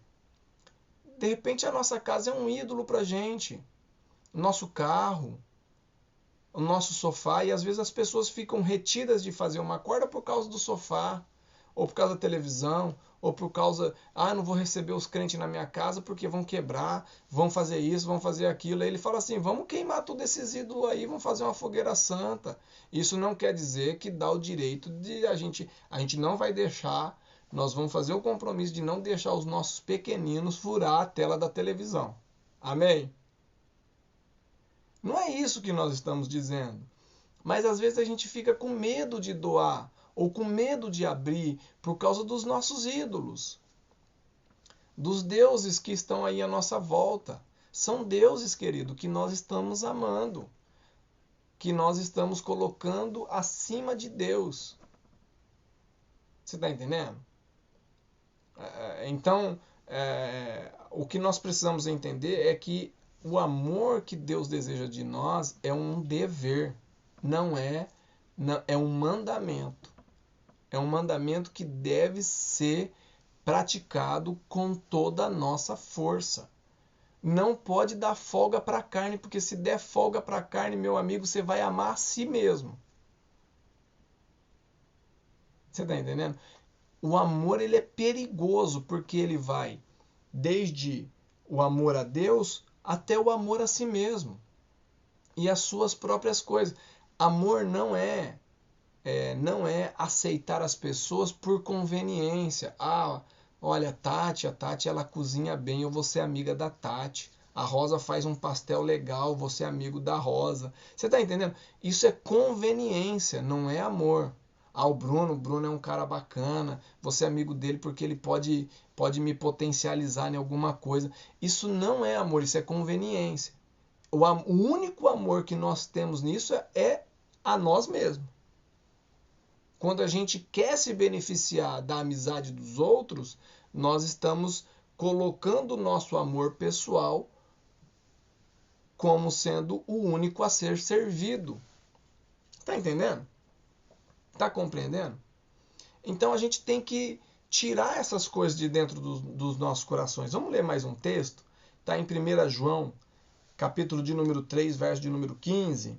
Speaker 1: De repente, a nossa casa é um ídolo para a gente. O nosso carro, o nosso sofá, e às vezes as pessoas ficam retidas de fazer uma corda por causa do sofá, ou por causa da televisão, ou por causa, não vou receber os crentes na minha casa porque vão quebrar, vão fazer isso, vão fazer aquilo. Aí ele fala assim, vamos queimar todos esses ídolos aí, vamos fazer uma fogueira santa. Isso não quer dizer que dá o direito de a gente não vai deixar, nós vamos fazer o compromisso de não deixar os nossos pequeninos furar a tela da televisão. Amém? Não é isso que nós estamos dizendo. Mas às vezes a gente fica com medo de doar, ou com medo de abrir, por causa dos nossos ídolos. Dos deuses que estão aí à nossa volta. São deuses, querido, que nós estamos amando. Que nós estamos colocando acima de Deus. Você está entendendo? Então, o que nós precisamos entender é que o amor que Deus deseja de nós é um dever. É um mandamento. É um mandamento que deve ser praticado com toda a nossa força. Não pode dar folga para a carne, porque se der folga para a carne, meu amigo, você vai amar a si mesmo. Você está entendendo? O amor, ele é perigoso, porque ele vai desde o amor a Deus até o amor a si mesmo e as suas próprias coisas. Amor não é aceitar as pessoas por conveniência. Olha, a Tati ela cozinha bem, eu vou ser amiga da Tati. A Rosa faz um pastel legal, vou ser amigo da Rosa. Você está entendendo? Isso é conveniência, não é amor. O Bruno é um cara bacana, você é amigo dele porque ele pode me potencializar em alguma coisa. Isso não é amor, isso é conveniência. O único amor que nós temos nisso é a nós mesmos. Quando a gente quer se beneficiar da amizade dos outros, nós estamos colocando o nosso amor pessoal como sendo o único a ser servido. Está entendendo? Está compreendendo? Então a gente tem que tirar essas coisas de dentro dos nossos corações. Vamos ler mais um texto? Está em 1 João, capítulo de número 3, verso de número 15.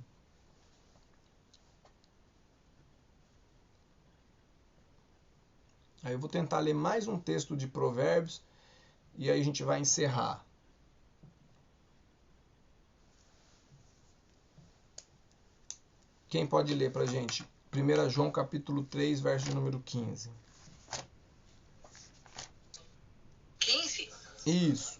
Speaker 1: Aí eu vou tentar ler mais um texto de Provérbios e aí a gente vai encerrar. Quem pode ler pra gente? 1 João capítulo 3, verso de número 15.
Speaker 4: 15?
Speaker 1: Isso.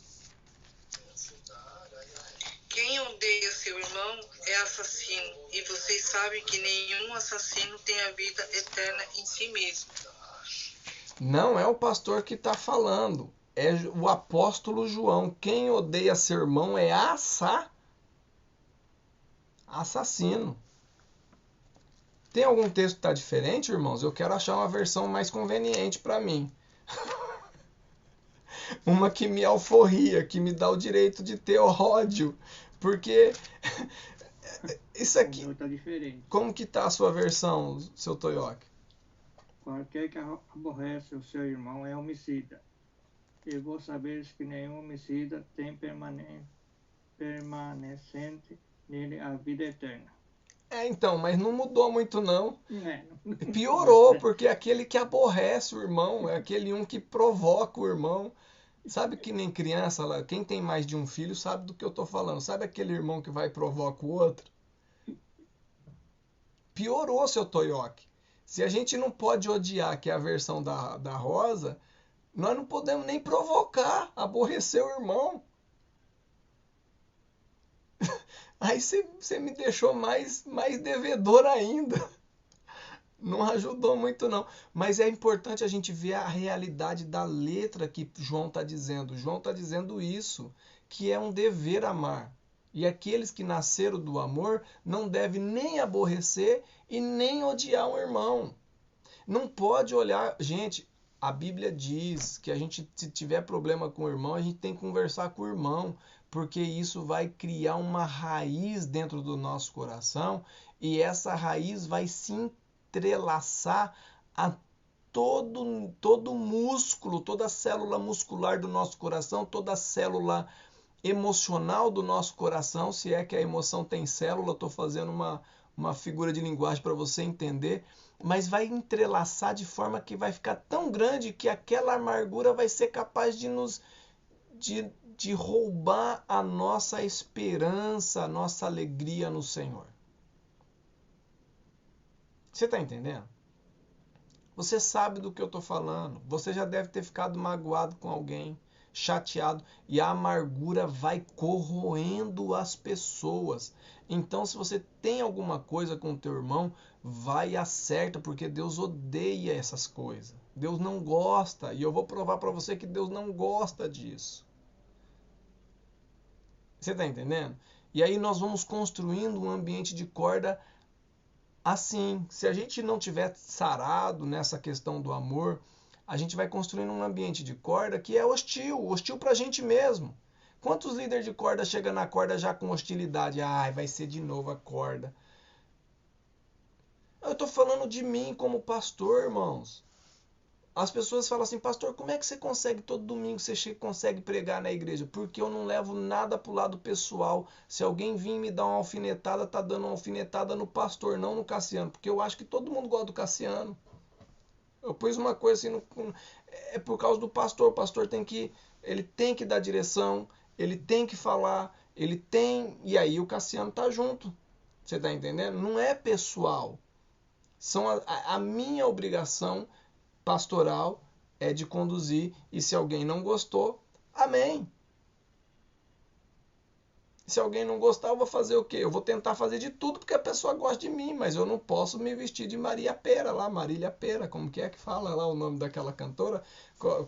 Speaker 4: Quem odeia seu irmão é assassino, e vocês sabem que nenhum assassino tem a vida eterna em si mesmo.
Speaker 1: Não é o pastor que está falando, é o apóstolo João. Quem odeia seu irmão é assassino. Tem algum texto que está diferente, irmãos? Eu quero achar uma versão mais conveniente para mim. Uma que me alforria, que me dá o direito de ter ódio. Porque isso aqui...
Speaker 5: Está diferente.
Speaker 1: Como que está a sua versão, seu Toyoki?
Speaker 5: Qualquer que aborrece o seu irmão é homicida. E vós sabeis que nenhum homicida tem permanecente nele a vida eterna.
Speaker 1: Então, mas não mudou muito não.
Speaker 5: Não.
Speaker 1: Piorou, porque aquele que aborrece o irmão é aquele um que provoca o irmão. Sabe que nem criança, quem tem mais de um filho sabe do que eu estou falando. Sabe aquele irmão que vai e provoca o outro? Piorou, seu Toyoki. Se a gente não pode odiar, que é a versão da Rosa, nós não podemos nem provocar, aborrecer o irmão. Aí você me deixou mais devedor ainda. Não ajudou muito não. Mas é importante a gente ver a realidade da letra que João está dizendo. João está dizendo isso, que é um dever amar. E aqueles que nasceram do amor não devem nem aborrecer e nem odiar um irmão. Não pode olhar... Gente, a Bíblia diz que a gente, se tiver problema com o irmão, a gente tem que conversar com o irmão, porque isso vai criar uma raiz dentro do nosso coração e essa raiz vai se entrelaçar a todo músculo, toda célula muscular do nosso coração, toda célula emocional do nosso coração, se é que a emoção tem célula, estou fazendo uma figura de linguagem para você entender, mas vai entrelaçar de forma que vai ficar tão grande que aquela amargura vai ser capaz de roubar a nossa esperança, a nossa alegria no Senhor. Você está entendendo? Você sabe do que eu estou falando. Você já deve ter ficado magoado com alguém, chateado, e a amargura vai corroendo as pessoas. Então, se você tem alguma coisa com o teu irmão, vai e acerta, porque Deus odeia essas coisas. Deus não gosta, e eu vou provar para você que Deus não gosta disso. Você está entendendo? E aí nós vamos construindo um ambiente de corda assim. Se a gente não tiver sarado nessa questão do amor, a gente vai construindo um ambiente de corda que é hostil para a gente mesmo. Quantos líderes de corda chegam na corda já com hostilidade? Ai, vai ser de novo a corda. Eu estou falando de mim como pastor, irmãos. As pessoas falam assim, pastor, como é que você consegue todo domingo, você consegue pregar na igreja? Porque eu não levo nada pro lado pessoal. Se alguém vir me dar uma alfinetada, tá dando uma alfinetada no pastor, não no Cassiano. Porque eu acho que todo mundo gosta do Cassiano. Eu pus uma coisa assim, é por causa do pastor. O pastor ele tem que dar direção, ele tem que falar, ele tem... E aí o Cassiano tá junto. Você tá entendendo? Não é pessoal. A minha obrigação pastoral é de conduzir, e se alguém não gostou, amém. Se alguém não gostar, eu vou fazer o quê? Eu vou tentar fazer de tudo porque a pessoa gosta de mim, mas eu não posso me vestir de Marília Pera, como que fala lá o nome daquela cantora?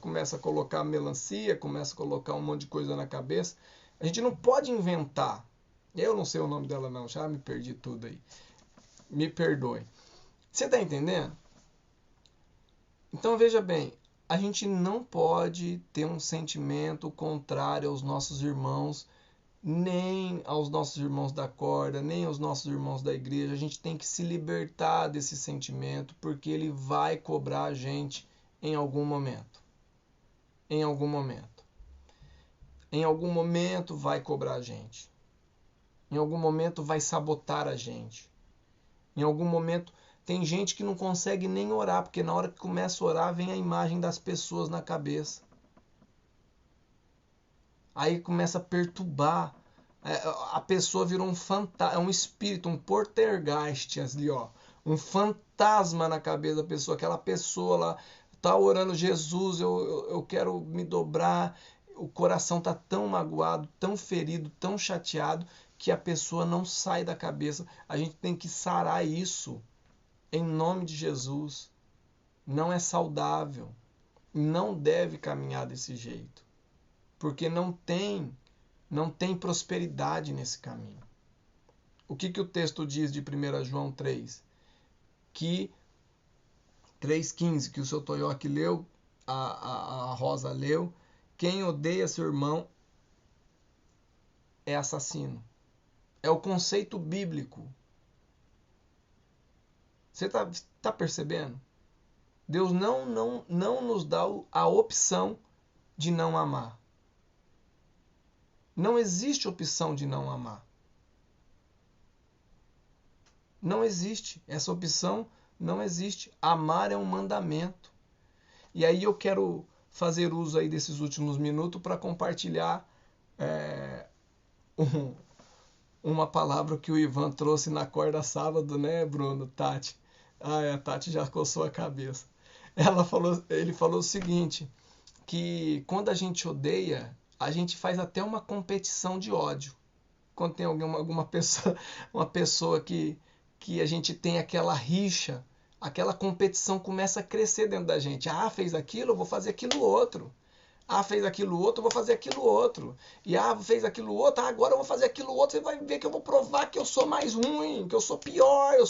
Speaker 1: Começa a colocar melancia, começa a colocar um monte de coisa na cabeça. A gente não pode inventar. Eu não sei o nome dela não, já me perdi tudo aí. Me perdoe. Você está entendendo? Então veja bem, a gente não pode ter um sentimento contrário aos nossos irmãos, nem aos nossos irmãos da corda, nem aos nossos irmãos da igreja. A gente tem que se libertar desse sentimento, porque ele vai cobrar a gente em algum momento. Em algum momento. Em algum momento vai cobrar a gente. Em algum momento vai sabotar a gente. Em algum momento... Tem gente que não consegue nem orar, porque na hora que começa a orar, vem a imagem das pessoas na cabeça. Aí começa a perturbar. A pessoa virou um espírito, um poltergeist ali, ó. Um fantasma na cabeça da pessoa. Aquela pessoa lá tá orando, Jesus, eu quero me dobrar. O coração tá tão magoado, tão ferido, tão chateado, que a pessoa não sai da cabeça. A gente tem que sarar isso em nome de Jesus. Não é saudável. Não deve caminhar desse jeito. Porque não tem prosperidade nesse caminho. O que o texto diz de 1 João 3? Que 3,15, que o seu Toyoki leu, a Rosa leu, quem odeia seu irmão é assassino. É o conceito bíblico. Você tá percebendo? Deus não nos dá a opção de não amar. Não existe opção de não amar. Não existe. Essa opção não existe. Amar é um mandamento. E aí eu quero fazer uso aí desses últimos minutos para compartilhar uma palavra que o Ivan trouxe na corda sábado, né, Bruno, Tati? A Tati já coçou a cabeça. Ele falou o seguinte, que quando a gente odeia, a gente faz até uma competição de ódio. Quando tem alguma pessoa, uma pessoa que a gente tem aquela rixa, aquela competição começa a crescer dentro da gente. Ah, fez aquilo, eu vou fazer aquilo outro. Ah, fez aquilo outro, eu vou fazer aquilo outro. E fez aquilo outro, agora eu vou fazer aquilo outro. Você vai ver que eu vou provar que eu sou mais ruim, que eu sou pior, eu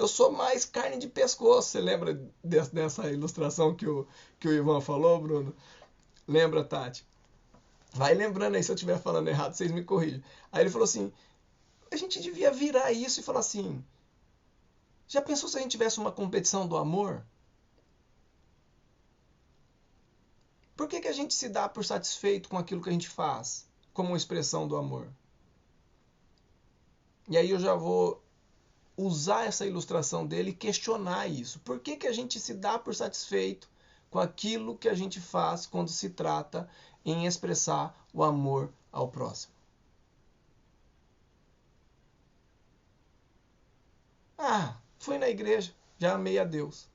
Speaker 1: sou mais carne de pescoço. Você lembra dessa ilustração que o Ivan falou, Bruno? Lembra, Tati? Vai lembrando aí, se eu estiver falando errado, vocês me corrigem. Aí ele falou assim, a gente devia virar isso e falar assim, já pensou se a gente tivesse uma competição do amor? Por que a gente se dá por satisfeito com aquilo que a gente faz, como uma expressão do amor? E aí eu já vou usar essa ilustração dele e questionar isso. Por que a gente se dá por satisfeito com aquilo que a gente faz quando se trata em expressar o amor ao próximo? Ah, fui na igreja, já amei a Deus.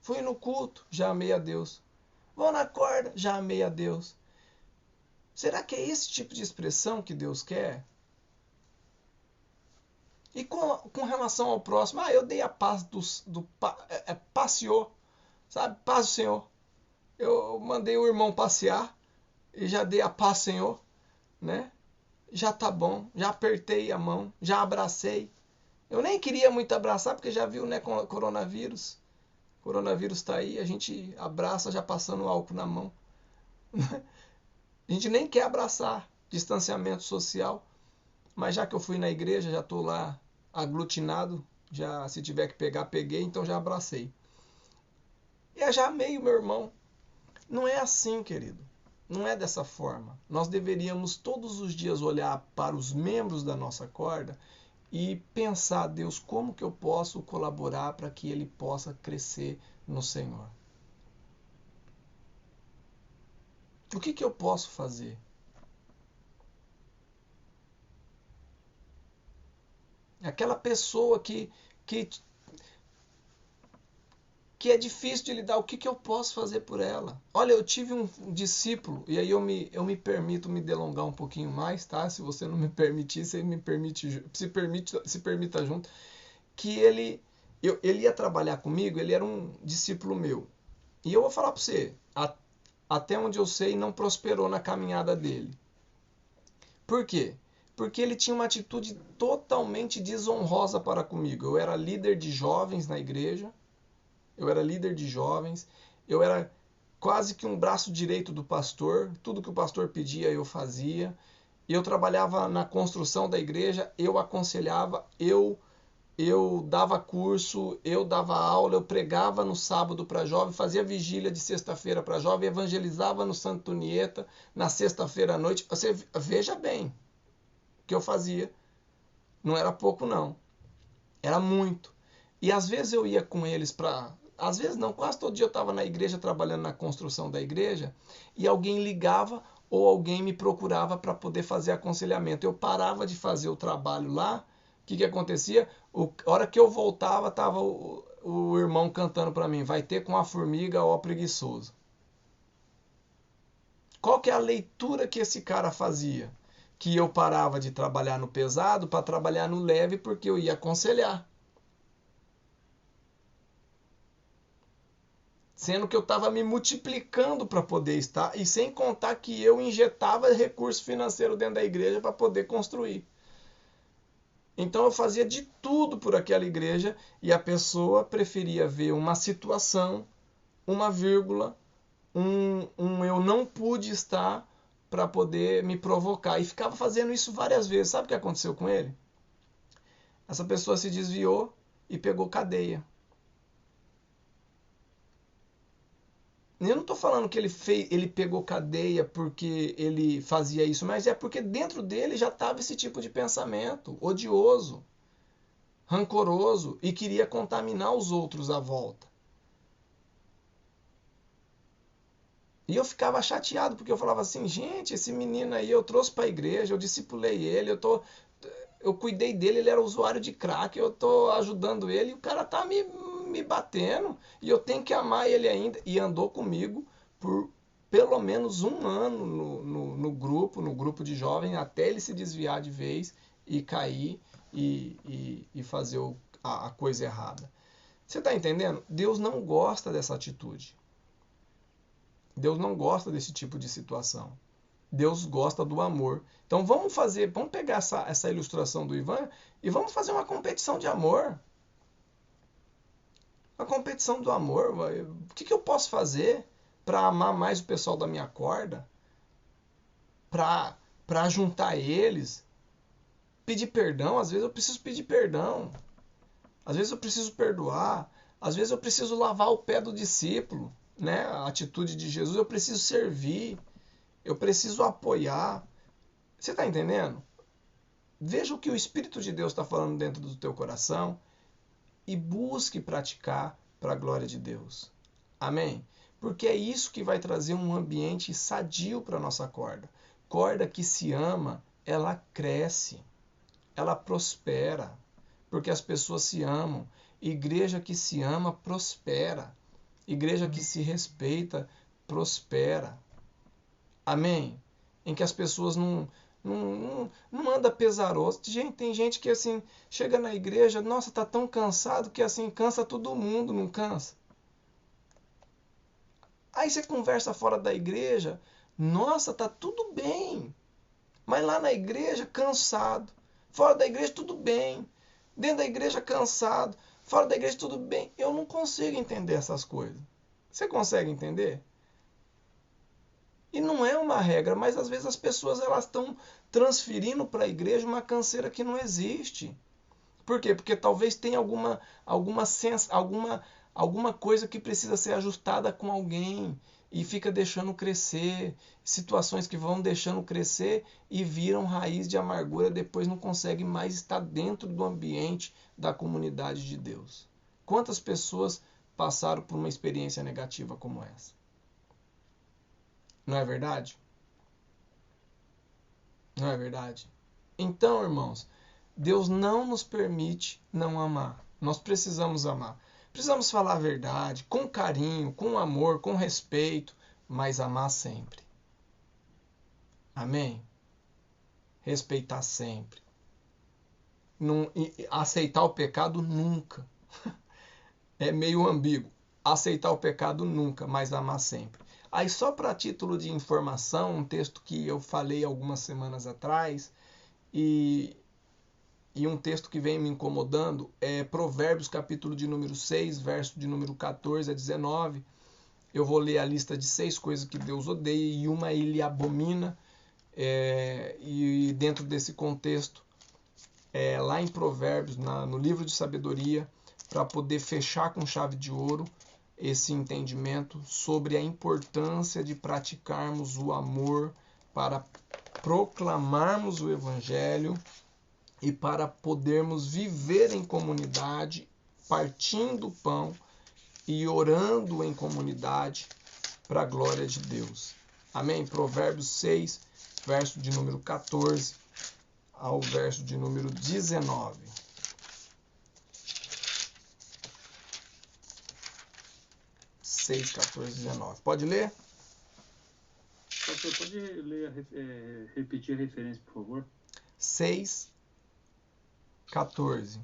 Speaker 1: Fui no culto, já amei a Deus. Vou na corda, já amei a Deus. Será que é esse tipo de expressão que Deus quer? E com relação ao próximo, eu dei a paz passeou, sabe? Paz do Senhor. Eu mandei o irmão passear e já dei a paz, Senhor, né? Já tá bom, já apertei a mão, já abracei. Eu nem queria muito abraçar, porque já viu, né, coronavírus. O coronavírus está aí, a gente abraça já passando álcool na mão. A gente nem quer abraçar, distanciamento social. Mas já que eu fui na igreja, já estou lá aglutinado, já se tiver que pegar, peguei, então já abracei. E eu já amei o meu irmão. Não é assim, querido. Não é dessa forma. Nós deveríamos todos os dias olhar para os membros da nossa corda e pensar, Deus, como que eu posso colaborar para que ele possa crescer no Senhor? O que eu posso fazer? Aquela pessoa que é difícil de lidar, o que eu posso fazer por ela? Olha, eu tive um discípulo, e aí eu me permito me delongar um pouquinho mais, tá? Se você não me permitir, você me permite, se permita junto, que ele ia trabalhar comigo, ele era um discípulo meu. E eu vou falar para você, até onde eu sei, não prosperou na caminhada dele. Por quê? Porque ele tinha uma atitude totalmente desonrosa para comigo. Eu era líder de jovens na igreja, eu era quase que um braço direito do pastor, tudo que o pastor pedia eu fazia, e eu trabalhava na construção da igreja, eu aconselhava, eu dava curso, eu dava aula, eu pregava no sábado para jovem, fazia vigília de sexta-feira para jovem, evangelizava no Santo Nieta na sexta-feira à noite. Você veja bem o que eu fazia. Não era pouco, não. Era muito. E às vezes eu ia com eles para... Às vezes não, quase todo dia eu estava na igreja, trabalhando na construção da igreja, e alguém ligava ou alguém me procurava para poder fazer aconselhamento. Eu parava de fazer o trabalho lá, o que acontecia? A hora que eu voltava, estava o irmão cantando para mim, vai ter com a formiga, ó preguiçoso. Qual que é a leitura que esse cara fazia? Que eu parava de trabalhar no pesado para trabalhar no leve porque eu ia aconselhar. Sendo que eu estava me multiplicando para poder estar, e sem contar que eu injetava recurso financeiro dentro da igreja para poder construir. Então eu fazia de tudo por aquela igreja e a pessoa preferia ver uma situação, uma vírgula, um eu não pude estar para poder me provocar. E ficava fazendo isso várias vezes. Sabe o que aconteceu com ele? Essa pessoa se desviou e pegou cadeia. Eu não estou falando que ele pegou cadeia porque ele fazia isso, mas é porque dentro dele já estava esse tipo de pensamento odioso, rancoroso e queria contaminar os outros à volta. E eu ficava chateado porque eu falava assim, gente, esse menino aí eu trouxe para a igreja, eu discipulei ele, eu cuidei dele, ele era usuário de crack, eu estou ajudando ele e o cara tá me batendo e eu tenho que amar ele ainda. E andou comigo por pelo menos um ano no grupo de jovens, até ele se desviar de vez e cair e fazer a coisa errada. Você está entendendo? Deus não gosta dessa atitude. Deus não gosta desse tipo de situação. Deus gosta do amor. Então vamos pegar essa ilustração do Ivan e vamos fazer uma competição de amor. A competição do amor. O que eu posso fazer para amar mais o pessoal da minha corda? Para juntar eles? Pedir perdão. Às vezes eu preciso pedir perdão. Às vezes eu preciso perdoar. Às vezes eu preciso lavar o pé do discípulo. Né? A atitude de Jesus. Eu preciso servir. Eu preciso apoiar. Você está entendendo? Veja o que o Espírito de Deus está falando dentro do teu coração e busque praticar para a glória de Deus. Amém? Porque é isso que vai trazer um ambiente sadio para a nossa corda. Corda que se ama, ela cresce, ela prospera, porque as pessoas se amam. Igreja que se ama, prospera. Igreja que se respeita, prospera. Amém? Em que as pessoas não anda pesaroso. Tem gente que assim chega na igreja, nossa, tá tão cansado que assim cansa todo mundo, não cansa? Aí você conversa fora da igreja, nossa, tá tudo bem. Mas lá na igreja, cansado. Fora da igreja, tudo bem. Dentro da igreja, cansado. Fora da igreja, tudo bem. Eu não consigo entender essas coisas. Você consegue entender? E não é uma regra, mas às vezes as pessoas elas estão transferindo para a igreja uma canseira que não existe. Por quê? Porque talvez tenha alguma coisa que precisa ser ajustada com alguém e fica deixando crescer, situações que vão deixando crescer e viram raiz de amargura, depois não consegue mais estar dentro do ambiente da comunidade de Deus. Quantas pessoas passaram por uma experiência negativa como essa? Não é verdade? Não é verdade? Então, irmãos, Deus não nos permite não amar. Nós precisamos amar. Precisamos falar a verdade, com carinho, com amor, com respeito, mas amar sempre. Amém? Respeitar sempre. Não, aceitar o pecado nunca. É meio ambíguo. Aceitar o pecado nunca, mas amar sempre. Aí só para título de informação, um texto que eu falei algumas semanas atrás e um texto que vem me incomodando é Provérbios capítulo de número 6, verso de número 14 a 19. Eu vou ler a lista de 6 coisas que Deus odeia e uma ele abomina. E dentro desse contexto, lá em Provérbios, no livro de sabedoria, para poder fechar com chave de ouro esse entendimento sobre a importância de praticarmos o amor para proclamarmos o Evangelho e para podermos viver em comunidade, partindo o pão e orando em comunidade para a glória de Deus. Amém? Provérbios 6, verso de número 14 ao verso de número 19. 6, 14, 19. Pode ler?
Speaker 5: Pastor, pode ler repetir a referência, por favor?
Speaker 1: 6:14.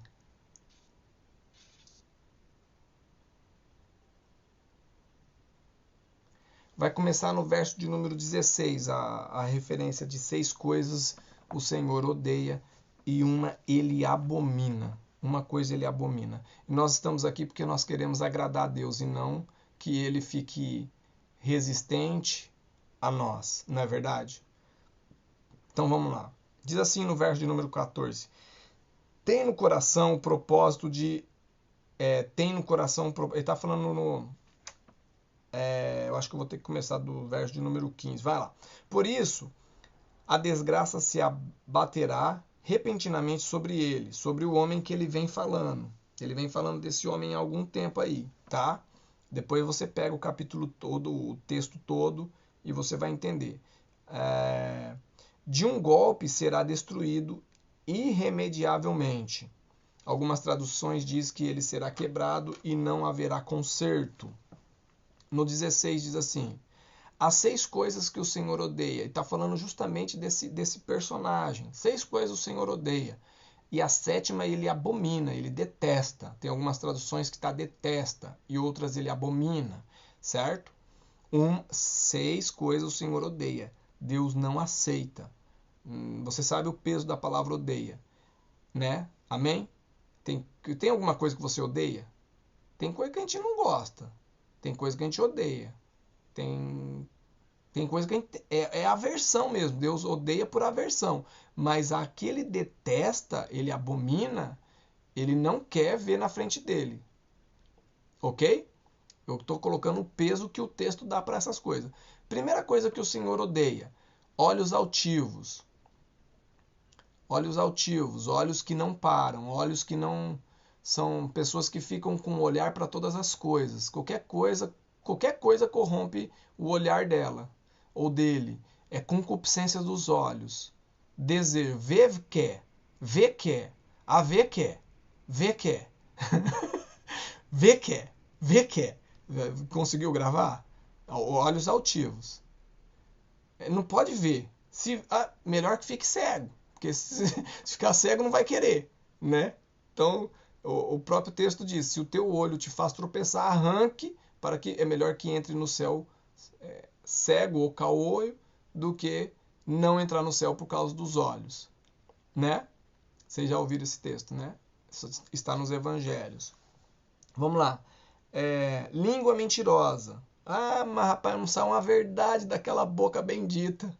Speaker 1: Vai começar no verso de número 16, a referência de 6 coisas o Senhor odeia e uma ele abomina. Uma coisa ele abomina. E nós estamos aqui porque nós queremos agradar a Deus e não que ele fique resistente a nós, não é verdade? Então vamos lá. Diz assim no verso de número 14. Tem no coração o propósito de... tem no coração... Ele está falando no... eu acho que eu vou ter que começar do verso de número 15. Vai lá. Por isso, a desgraça se abaterá repentinamente sobre ele, sobre o homem que ele vem falando. Ele vem falando desse homem há algum tempo aí, tá? Depois você pega o capítulo todo, o texto todo, e você vai entender. De um golpe será destruído irremediavelmente. Algumas traduções dizem que ele será quebrado e não haverá conserto. No 16 diz assim: há 6 coisas que o Senhor odeia. E está falando justamente desse personagem. 6 coisas o Senhor odeia. E a 7ª ele abomina, ele detesta. Tem algumas traduções que está detesta e outras ele abomina, certo? 6 coisas o Senhor odeia. Deus não aceita. Você sabe o peso da palavra odeia, né? Amém? Tem alguma coisa que você odeia? Tem coisa que a gente não gosta. Tem coisa que a gente odeia. Tem coisa que a gente, é aversão mesmo. Deus odeia por aversão. Mas aquele detesta, ele abomina, ele não quer ver na frente dele. Ok? Eu estou colocando o peso que o texto dá para essas coisas. Primeira coisa que o Senhor odeia: olhos altivos. Olhos altivos, olhos que não param, olhos que não... São pessoas que ficam com o olhar para todas as coisas. Qualquer coisa corrompe o olhar dela ou dele. É concupiscência dos olhos. Desejo. Ver quer. Ver quer. A ver quer. Ver quer. Ver quer. Ver quer. Conseguiu gravar? Olhos altivos. Não pode ver. Melhor que fique cego. Porque se ficar cego não vai querer, né? Então... O próprio texto diz: se o teu olho te faz tropeçar, arranque, para que é melhor que entre no céu cego ou caolho do que não entrar no céu por causa dos olhos, né? Vocês já ouviram esse texto, né? Está nos evangelhos. Vamos lá. Língua mentirosa. Mas rapaz, não sai uma verdade daquela boca bendita.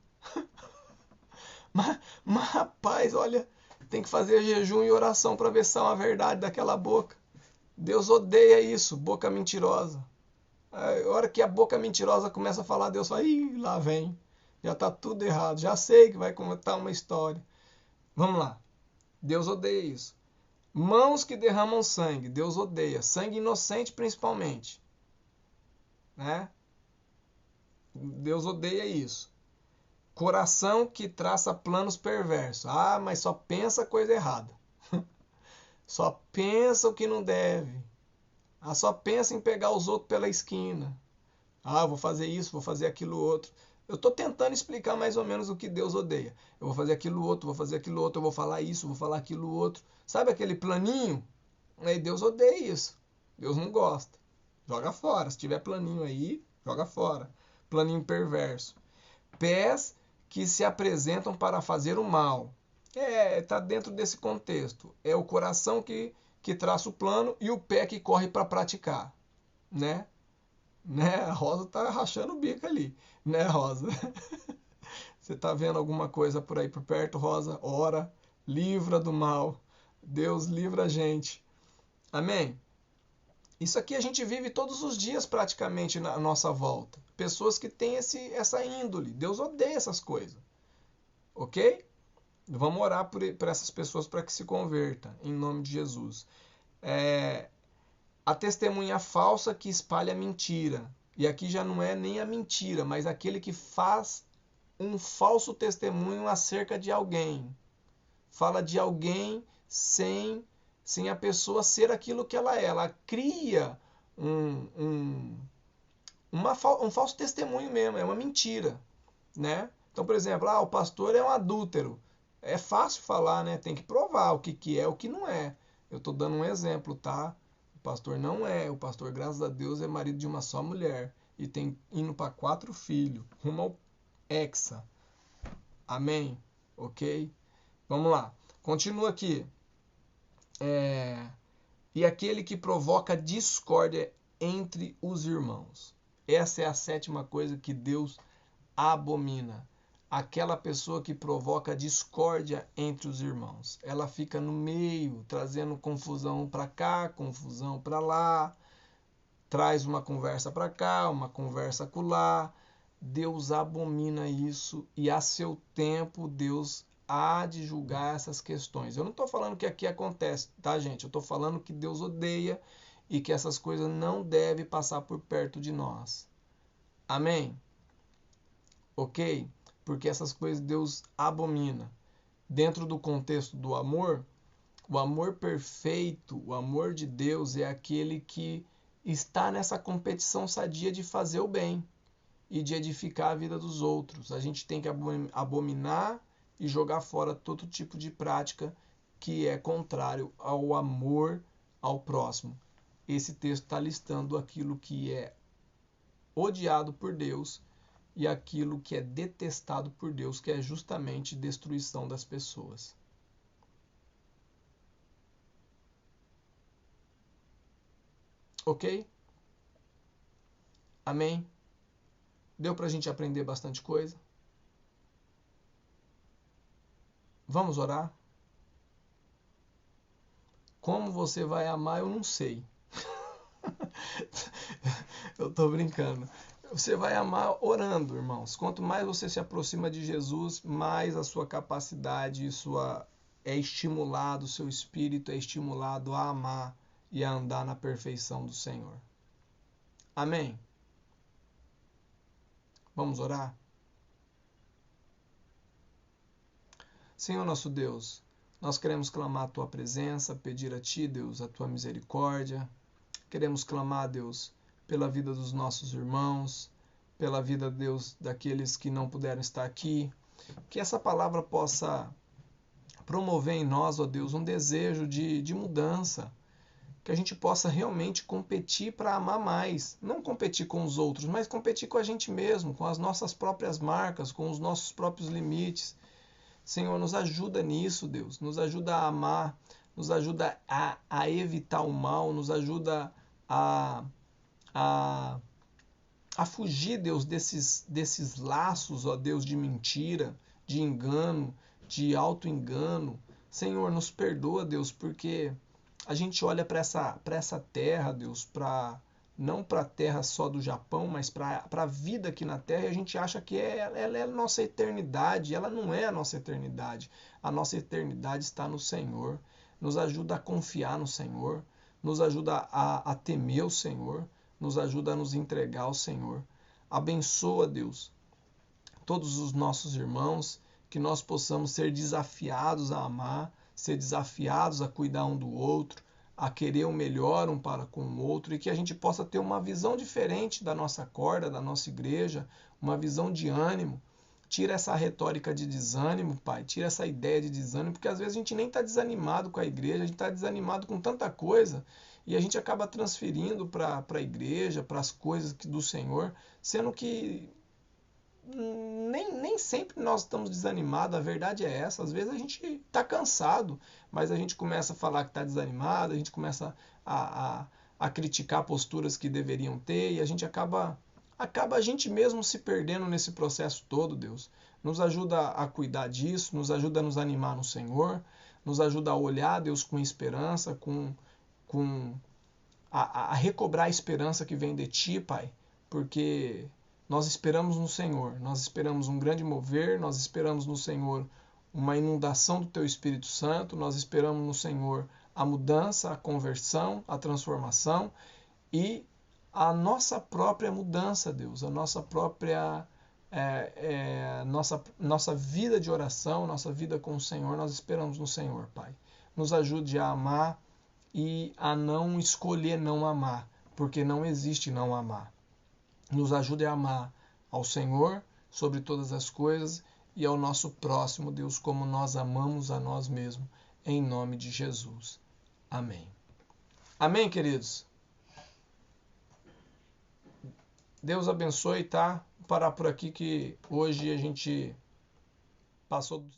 Speaker 1: mas rapaz, olha... Tem que fazer jejum e oração para ver se é uma verdade daquela boca. Deus odeia isso, boca mentirosa. A hora que a boca mentirosa começa a falar, Deus fala: ih, lá vem. Já está tudo errado. Já sei que vai contar uma história. Vamos lá. Deus odeia isso. Mãos que derramam sangue. Deus odeia. Sangue inocente principalmente. Né? Deus odeia isso. Coração que traça planos perversos. Mas só pensa coisa errada. Só pensa o que não deve. Só pensa em pegar os outros pela esquina. Vou fazer isso, vou fazer aquilo outro. Eu estou tentando explicar mais ou menos o que Deus odeia. Eu vou fazer aquilo outro, vou fazer aquilo outro, eu vou falar isso, vou falar aquilo outro. Sabe aquele planinho? Deus odeia isso. Deus não gosta. Joga fora. Se tiver planinho aí, joga fora. Planinho perverso. Pés que se apresentam para fazer o mal. Está dentro desse contexto. É o coração que traça o plano e o pé que corre para praticar. Né? A Rosa está rachando o bico ali. Né, Rosa? Você está vendo alguma coisa por aí por perto, Rosa? Ora, livra do mal. Deus livra a gente. Amém? Isso aqui a gente vive todos os dias praticamente na nossa volta. Pessoas que têm essa índole. Deus odeia essas coisas. Ok? Vamos orar por essas pessoas para que se convertam, em nome de Jesus. A testemunha falsa que espalha mentira. E aqui já não é nem a mentira, mas aquele que faz um falso testemunho acerca de alguém. Fala de alguém sem a pessoa ser aquilo que ela é. Ela cria um falso testemunho mesmo, é uma mentira. né? Então, por exemplo, o pastor é um adúltero. É fácil falar, né? Tem que provar o que é, o que não é. Eu estou dando um exemplo, tá? O pastor não é. O pastor, graças a Deus, é marido de uma só mulher. E tem indo para 4 filhos. Rumo ao hexa. Amém? Ok? Vamos lá. Continua aqui. E aquele que provoca discórdia entre os irmãos. Essa é a 7ª coisa que Deus abomina. Aquela pessoa que provoca discórdia entre os irmãos. Ela fica no meio, trazendo confusão para cá, confusão para lá, traz uma conversa para cá, uma conversa acolá. Deus abomina isso e a seu tempo Deus há de julgar essas questões. Eu não estou falando que aqui acontece, tá, gente? Eu estou falando que Deus odeia e que essas coisas não devem passar por perto de nós. Amém? Ok? Porque essas coisas Deus abomina. Dentro do contexto do amor, o amor perfeito, o amor de Deus é aquele que está nessa competição sadia de fazer o bem e de edificar a vida dos outros. A gente tem que abominar e jogar fora todo tipo de prática que é contrário ao amor ao próximo. Esse texto está listando aquilo que é odiado por Deus e aquilo que é detestado por Deus, que é justamente destruição das pessoas. Ok? Amém? Deu para a gente aprender bastante coisa? Vamos orar? Como você vai amar, eu não sei. Eu estou brincando. Você vai amar orando, irmãos. Quanto mais você se aproxima de Jesus, mais a sua capacidade é estimulado, o seu espírito é estimulado a amar e a andar na perfeição do Senhor. Amém? Vamos orar? Senhor nosso Deus, nós queremos clamar a Tua presença, pedir a Ti, Deus, a Tua misericórdia. Queremos clamar, Deus, pela vida dos nossos irmãos, pela vida, Deus, daqueles que não puderam estar aqui. Que essa palavra possa promover em nós, ó Deus, um desejo de mudança. Que a gente possa realmente competir para amar mais. Não competir com os outros, mas competir com a gente mesmo, com as nossas próprias marcas, com os nossos próprios limites. Senhor, nos ajuda nisso, Deus. Nos ajuda a amar, nos ajuda a evitar o mal, nos ajuda a fugir, Deus, desses laços, ó Deus, de mentira, de engano, de auto-engano. Senhor, nos perdoa, Deus, porque a gente olha para essa terra, Deus, não para a terra só do Japão, mas para a vida aqui na Terra, e a gente acha que ela é a nossa eternidade. Ela não é a nossa eternidade. A nossa eternidade está no Senhor. Nos ajuda a confiar no Senhor, nos ajuda a temer o Senhor, nos ajuda a nos entregar ao Senhor. Abençoa, Deus, todos os nossos irmãos, que nós possamos ser desafiados a amar, ser desafiados a cuidar um do outro, a querer o melhor um para com o outro, e que a gente possa ter uma visão diferente da nossa corda, da nossa igreja, uma visão de ânimo. Tira essa retórica de desânimo, Pai, tira essa ideia de desânimo, porque às vezes a gente nem está desanimado com a igreja, a gente está desanimado com tanta coisa, e a gente acaba transferindo para a igreja, para as coisas do Senhor, sendo que nem sempre nós estamos desanimados, a verdade é essa. Às vezes a gente está cansado, mas a gente começa a falar que está desanimado, a gente começa a criticar posturas que deveriam ter, e a gente acaba a gente mesmo se perdendo nesse processo todo, Deus. Nos ajuda a cuidar disso, nos ajuda a nos animar no Senhor, nos ajuda a olhar, Deus, com esperança, a recobrar a esperança que vem de Ti, Pai, porque nós esperamos no Senhor, nós esperamos um grande mover, nós esperamos no Senhor uma inundação do Teu Espírito Santo, nós esperamos no Senhor a mudança, a conversão, a transformação e a nossa própria mudança, Deus, a nossa própria nossa vida de oração, nossa vida com o Senhor, nós esperamos no Senhor, Pai. Nos ajude a amar e a não escolher não amar, porque não existe não amar. Nos ajude a amar ao Senhor, sobre todas as coisas e ao nosso próximo, Deus, como nós amamos a nós mesmos, em nome de Jesus. Amém. Amém, queridos? Deus abençoe, tá? Vou parar por aqui que hoje a gente passou